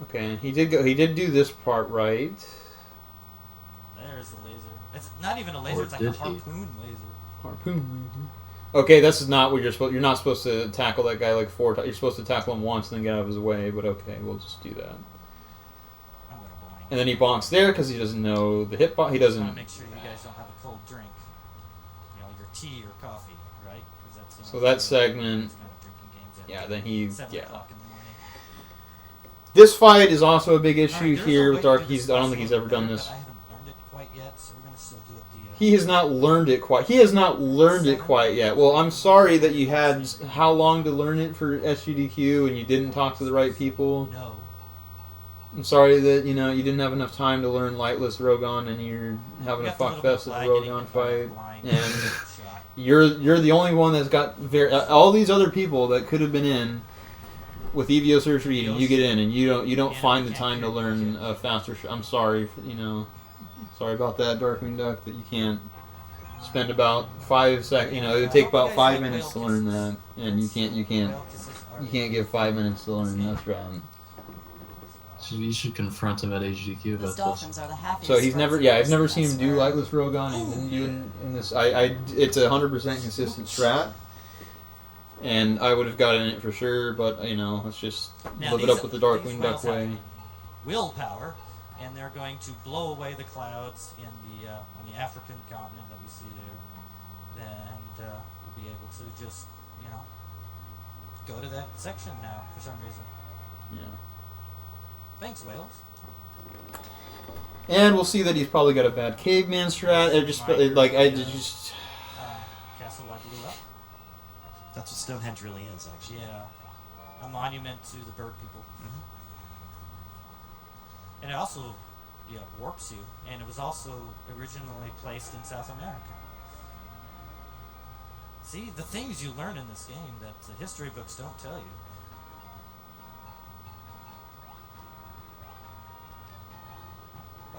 okay, he did do this part right.
It's not even a laser,
Or
it's like a
did he?
harpoon laser.
Harpoon. Okay, this is not what you're supposed. You're not supposed to tackle that guy like 4 times. You're supposed to tackle him once and then get out of his way. But okay, we'll just do that.
I'm gonna blank.
And then he bonks there because he doesn't know the hitbox. He
I just
doesn't.
want to make sure you guys don't have a cold drink. You know, your tea or coffee, right? 'Cause that's the
So
only
that
thing
segment.
these kind of drinking games at
Yeah, then he.
7
Yeah.
o'clock in the morning.
This fight is also a big issue
Alright, there's
here
a
with
way to
Dark.
do this
I don't think
a
he's
little
ever done
better,
this.
but I haven't learned it quite yet, so we're gonna still do it the.
He has not learned it quite. He has not learned it quite yet. Well, I'm sorry that you had how long to learn it for SGDQ and you didn't talk to the right people.
No.
I'm sorry that you didn't have enough time to learn Lightless Rogon and you're having a fuck fest at the Rogon fight. And you're the only one that's got all these other people that could have been in with E.V.O surgery and you get in and you don't find the time to learn a faster. I'm sorry, sorry about that, Darkwing Duck, that you can't spend about 5 seconds. It would take about 5 minutes to learn that, and you can't give 5 minutes to learn. That's right.
So you should confront him at HGDQ
Those
about
dolphins are the happiest.
So he's never,
birds
I've never
in
seen
this
him do
world.
Lightless Rogon. He didn't do in this. It's 100% consistent strat, and I would have gotten it for sure. But let's just
Now
live it
these-
up with the
these
Darkwing Duck
whales have
way.
willpower, and they're going to blow away the clouds in the on the African continent that we see there. And we'll be able to just go to that section now for some reason.
Yeah.
Thanks, whales.
And we'll see that he's probably got a bad caveman strat.
Castle I blew up.
That's what Stonehenge really is, actually.
Yeah, a monument to the bird people.
Mm-hmm.
And it also, warps you. And it was also originally placed in South America. See, the things you learn in this game that the history books don't tell you.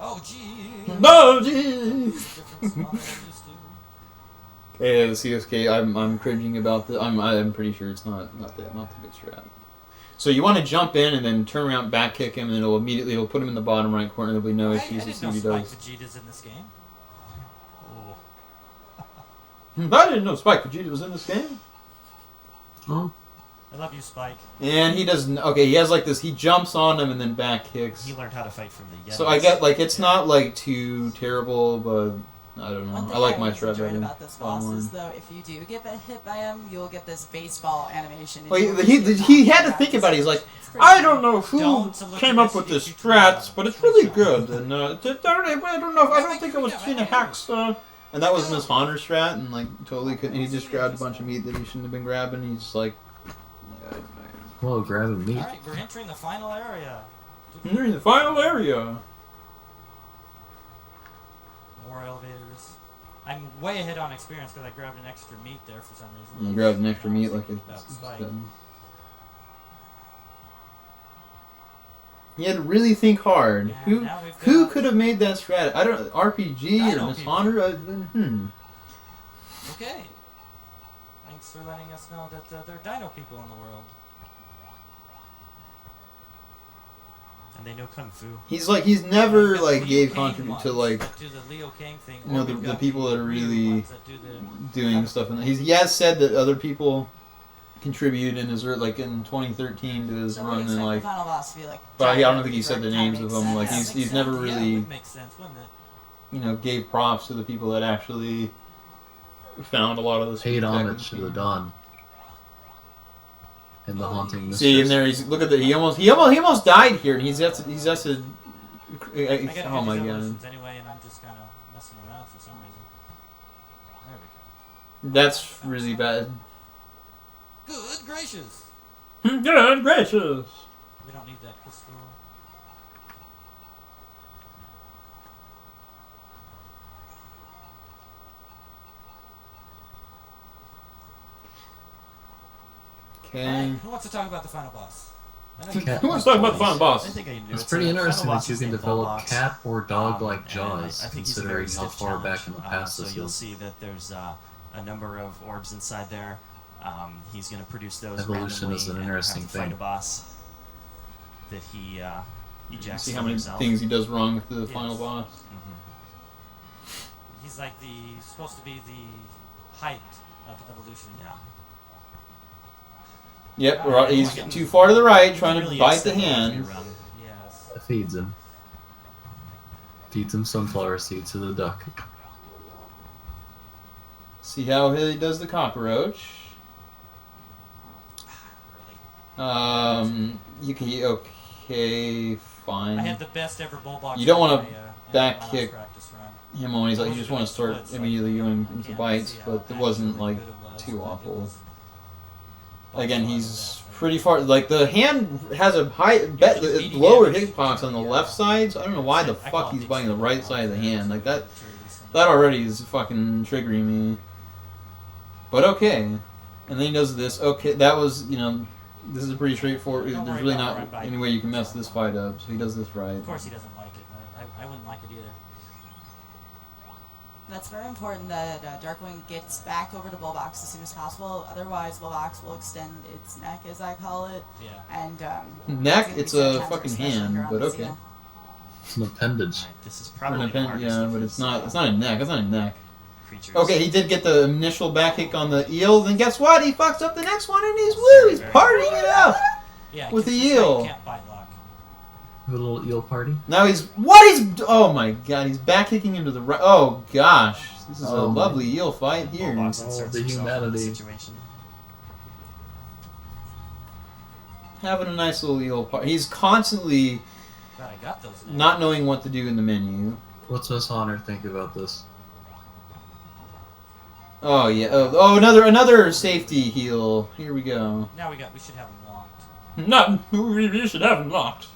Oh, gee.
No, gee.
Different smell than I used to.
Okay, the CSK. I'm cringing about the. I'm pretty sure it's not the good strat. So you want to jump in and then turn around, back kick him, and it'll put him in the bottom right corner. There'll be no
I
issues.
didn't
See
know
what he
Spike
does.
Vegeta's in this game.
I didn't know Spike Vegeta was in this game.
Oh,
I love you, Spike.
And he doesn't. Okay, he has like this. He jumps on him and then back kicks.
He learned how to fight from the Yetis.
So I get it's not like too terrible, but I don't
One
know.
thing
I like my
always
strat
enjoyed
better.
about this boss
Bottom
is
line.
though, if you do get hit by him, you'll get this baseball animation. and
Well,
you'll
he
just
he
get
had to
knocked
think
out.
about it. He's like,
It's pretty
I
cool.
don't know who
Don't look
came
at
up with the
SGDQ
strats, but it's really
tutorial.
good. And I don't know. I don't think it was Tina Hacks. And that was Miss Honor strat, and totally couldn't. He just grabbed a bunch of meat that he shouldn't have been grabbing. He's just like,
whoa, grabbing meat.
Alright, we're entering the final area.
you're in the final area.
More elevators. I'm way ahead on experience because I grabbed an extra meat there for some reason.
You grabbed an extra meat like
About
it's
Spike.
dead. You had to really think hard.
Yeah,
Who
now we've
who
got-
could have made that strat? I don't. RPG or
Dino
Miss
people.
Honor?
Okay. Thanks for letting us know that there are dino people in the world.
And they know Kung Fu.
He's never
We've got the Liu
gave
Kang
contribute
ones
to
that do the Leo Kang thing.
you know,
or
the-
we've
the
got
people that are
Ryu
really
ones that do the
doing stuff. And he has said that other people contribute in his in 2013 to his
So
run
we
and
expect the final boss to be like.
But I don't
giant
think he said the
bird
names
type
of them.
makes sense.
He's never
Yeah, it
really
would make sense, wouldn't it?
gave props to the people that actually found a lot of this.
Paid homage to the Dawn. And the haunting mistress.
See, and there he's look at that. He almost died here, and he's has to.
I got
Oh my god.
evolutions anyway, and I'm just kind of messing around for some reason. There we
That's really bad.
go. Good gracious!
Good gracious.
We don't need that crystal.
Okay.
Alright, who wants to talk about the final boss? I know you-
Cat.
Who wants to talk about the final boss?
I think I can do
It's
it.
pretty
So the
interesting
final
that
boss
you
is
can
named
develop
Volvox.
cat or dog-like
And
jaws,
I think he's a very
considering how
stiff
far back
challenge.
in the past
So
this
you'll
is.
see that there's a number of orbs inside there. He's going to produce those
Evolution
randomly
is an
and
interesting
have to fight
thing.
a boss that he ejects
See how
from
many
himself.
things he does wrong with the
Yes.
final boss.
He's like supposed to be the height of evolution. Yeah.
Yep, he's too far to the right, trying to bite the hand.
Yes.
It feeds him. Feeds him sunflower seeds to the duck.
See how he does the cockroach. You can okay, fine.
I had the best ever bull box.
You don't want to back kick him when he's like, you just want to start immediately going into bites, but it wasn't like too awful. Again, he's pretty far. Like the hand has a lower hitbox on the left side, so I don't know why the fuck he's biting the right side of the hand. Like that already is fucking triggering me. But okay, and then he does this. Okay, that was this is pretty straightforward. There's really not any way you can mess this fight up. So he does this right.
Of course, he doesn't like it. I wouldn't like it either.
That's very important that Darkwing gets back over to Bullbox as soon as possible. Otherwise, Bullbox will extend its neck, as I call it.
Yeah.
And
neck? It's a fucking hand, but okay.
It's an appendage.
Right, this is probably the hardest
yeah,
of
but
his,
it's not a neck. It's not a neck.
creatures.
Okay, he did get the initial back kick on the eel. Then guess what? He fucks up the next one, and he's woo! He's partying it up with the eel.
Can't bite lock.
A little eel party.
Now oh my god, he's back kicking him to the right. Oh gosh, this is a lovely eel fight here.
The humanity.
Having a nice little eel party. He's constantly
God, I got those now.
not knowing what to do in the menu.
What's Miss Honor think about this?
Oh yeah. Oh, another safety heal. Here we go.
Now we should have them locked.
No, we should have him locked.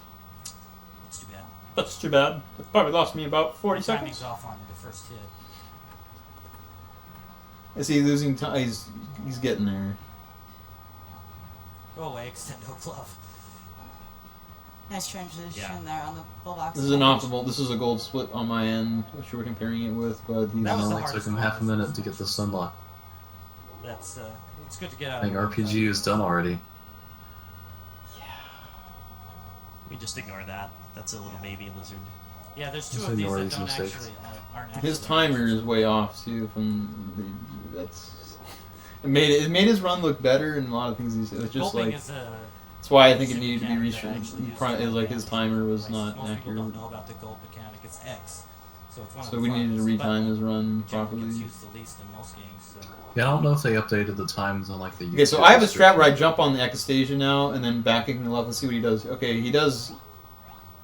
That's too bad.
That's too bad. It probably lost me about 40
Timing's
seconds.
off on the first hit.
Is he losing time? He's getting there.
Go away, extendo glove.
Nice transition there on the Bullbox.
This is an optimal. This is a gold split on my end, which you were comparing it with, but he's
That was the
It took him half a minute to get the sunlock.
That's it's good to get out.
I think RPG is done already.
We just ignore that. That's a little baby lizard.
Yeah, there's two
Just
of these
ignore
that
these
don't
mistakes.
actually aren't actually.
his timer is way off too. It made his run look better and a lot of things he said. It was just
Gulping
like
is a
that's why I think it needed to be
mechanic that
restricted.
actually uses
Like his timer was not
most people
accurate.
don't know about the gulp mechanic. It's X. So it's one of
So
the
we needed to
farthest, but
retime his run
generally
properly.
gets used the least in most games. So.
Yeah, I don't know if they updated the times on like the.
Okay, so I have a strat where I jump on the Ecastasia now and then backing the left. Let's see what he does. Okay, he does.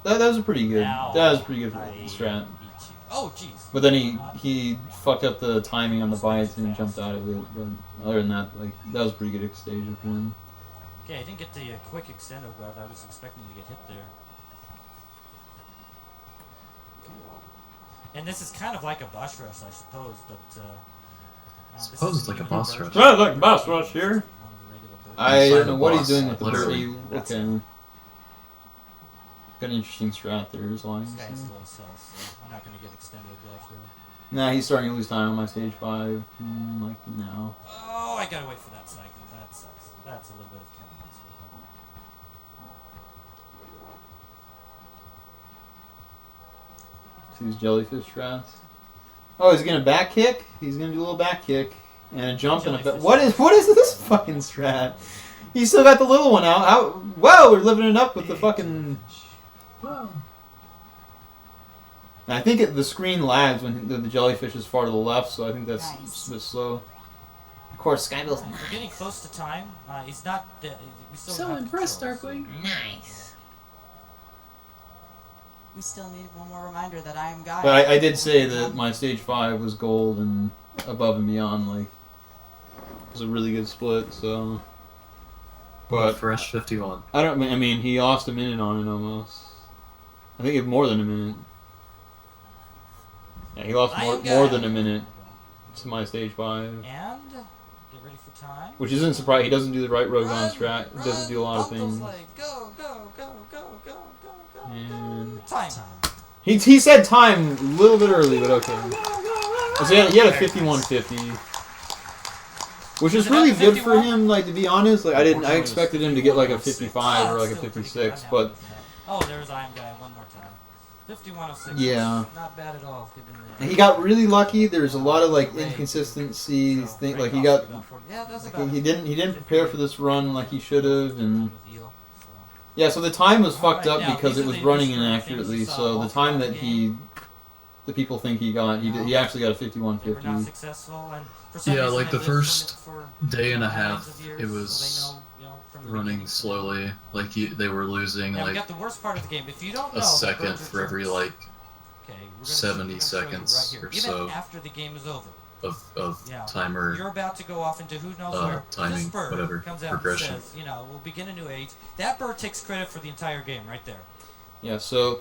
That was a pretty good.
Now
That was pretty good
I
strat.
beat you. Oh, jeez.
But then he fucked up the timing on the bites and jumped out of it. But other than that, like that was a pretty good Ecastasia for him.
Okay, I didn't get the quick extendo glove. I was expecting to get hit there. And this is kind of like a boss rush, I suppose, but.
I suppose it's like a boss rush.
Right, like boss rush here. I don't know what he's doing with the
Literally.
birdie. Okay. Got an interesting strat there, is all I
This
can
guy's
say.
low self, so I'm not going to get extendo glove here.
Nah, he's starting to lose time on my stage 5. Like now.
Oh, I gotta wait for that cycle. That sucks. That's a little bit of chaos.
See these jellyfish strats. Oh, he's gonna back kick. He's gonna do a little back kick and a jump and a. What is this fucking strat? He still got the little one out. Whoa, we're living it up with the fucking.
Wow.
I think the screen lags when the jellyfish is far to the left, so I think that's
Nice.
a bit slow. Of course, Skybill's
We're getting close to time. He's not. We still
So
have
impressed,
control,
Darkwing.
nice.
We still need one more reminder that I am God.
But I did say that my stage 5 was gold and above and beyond. Like, it was a really good split. So, but
Fresh 51.
I mean, he lost a minute on it almost. I think it more than a minute. Yeah, he lost more than a minute to my stage 5.
And get ready for time.
Which isn't surprising. He doesn't do the right Rogon strat. He doesn't do a lot of things.
Go, go, go, go, go, go, go,
And
time.
he said time a little bit early, but okay. So he had a 51.50, which is really good for him. Like, to be honest, like I expected him to get like a 55 or like a 56, but
Oh, there's Iron Guy one more time. 5106.
Yeah.
Not bad at all, given the.
He got really lucky. There's a lot of like inconsistencies. Like he got,
Yeah, that's
like,
about
he didn't prepare for this run like he should have, and
with Eel, so.
yeah. So the time was fucked up
Now,
because
these
it
are
was
the
running
initial things
inaccurately.
you saw
So the
all
time
throughout
that
the
the people think he got, he actually got a
They were
5150.
not successful, and for some
Yeah,
reason
like
they
the
lived
first
for
day and a
millions
half,
of years,
it
so
was
they know, from the
running
beginning.
slowly. Like they were losing
Now we
like
got the worst part of the game. If you don't know,
a
that
second
birds are
for every
jerks.
like
Okay, we're gonna
70
show you
seconds
right here.
or
Even
so
after the game is over.
of
Yeah.
timer.
You're about to go off into who knows where.
timing,
This bird
whatever,
comes out
progression.
and says, we'll begin a new age. That bird takes credit for the entire game right there.
Yeah. So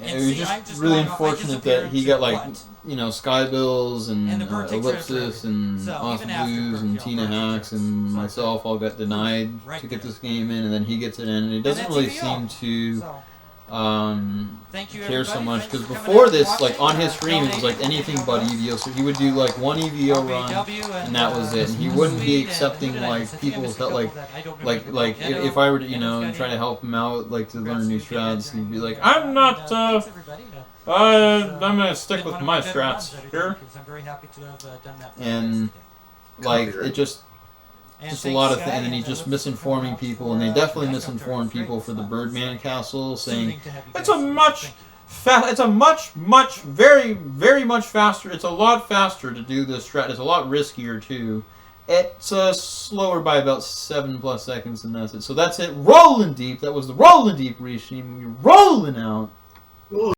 And
it was
see, I'm
just
just
really
going off my
unfortunate that he got like
disappearance
Sky Bills and
And the bird takes credit for
Ellipsis
everything.
and
So,
Awesome
even after
Blues and
bird,
Tina
birds are
Hacks
jerks.
and
So,
myself all got denied
right
to get
there.
this game in, and then he gets it in, and it doesn't
that's
really
E.V.O.
seem to
So, thank you,
care so
everybody.
much,
Thanks
because
for coming
before
out and
this,
watching.
like on his stream, it was like anything but EVO. So he would do like one EVO run, and that was it. And he wouldn't be accepting like people's that like if I were to try to help him out like to learn new strats, he'd be like, I'm not I'm gonna stick with my strats here.
I'm very happy to have done that.
And like it just a lot of things, and then he's just misinforming people, and they definitely misinformed people for the Birdman Castle, saying it's a much very much faster. It's a lot faster to do this strat. It's a lot riskier too. It's slower by about 7+ seconds, and that's it. So that's it. Rolling deep. That was the rolling deep Restream. We're rolling out.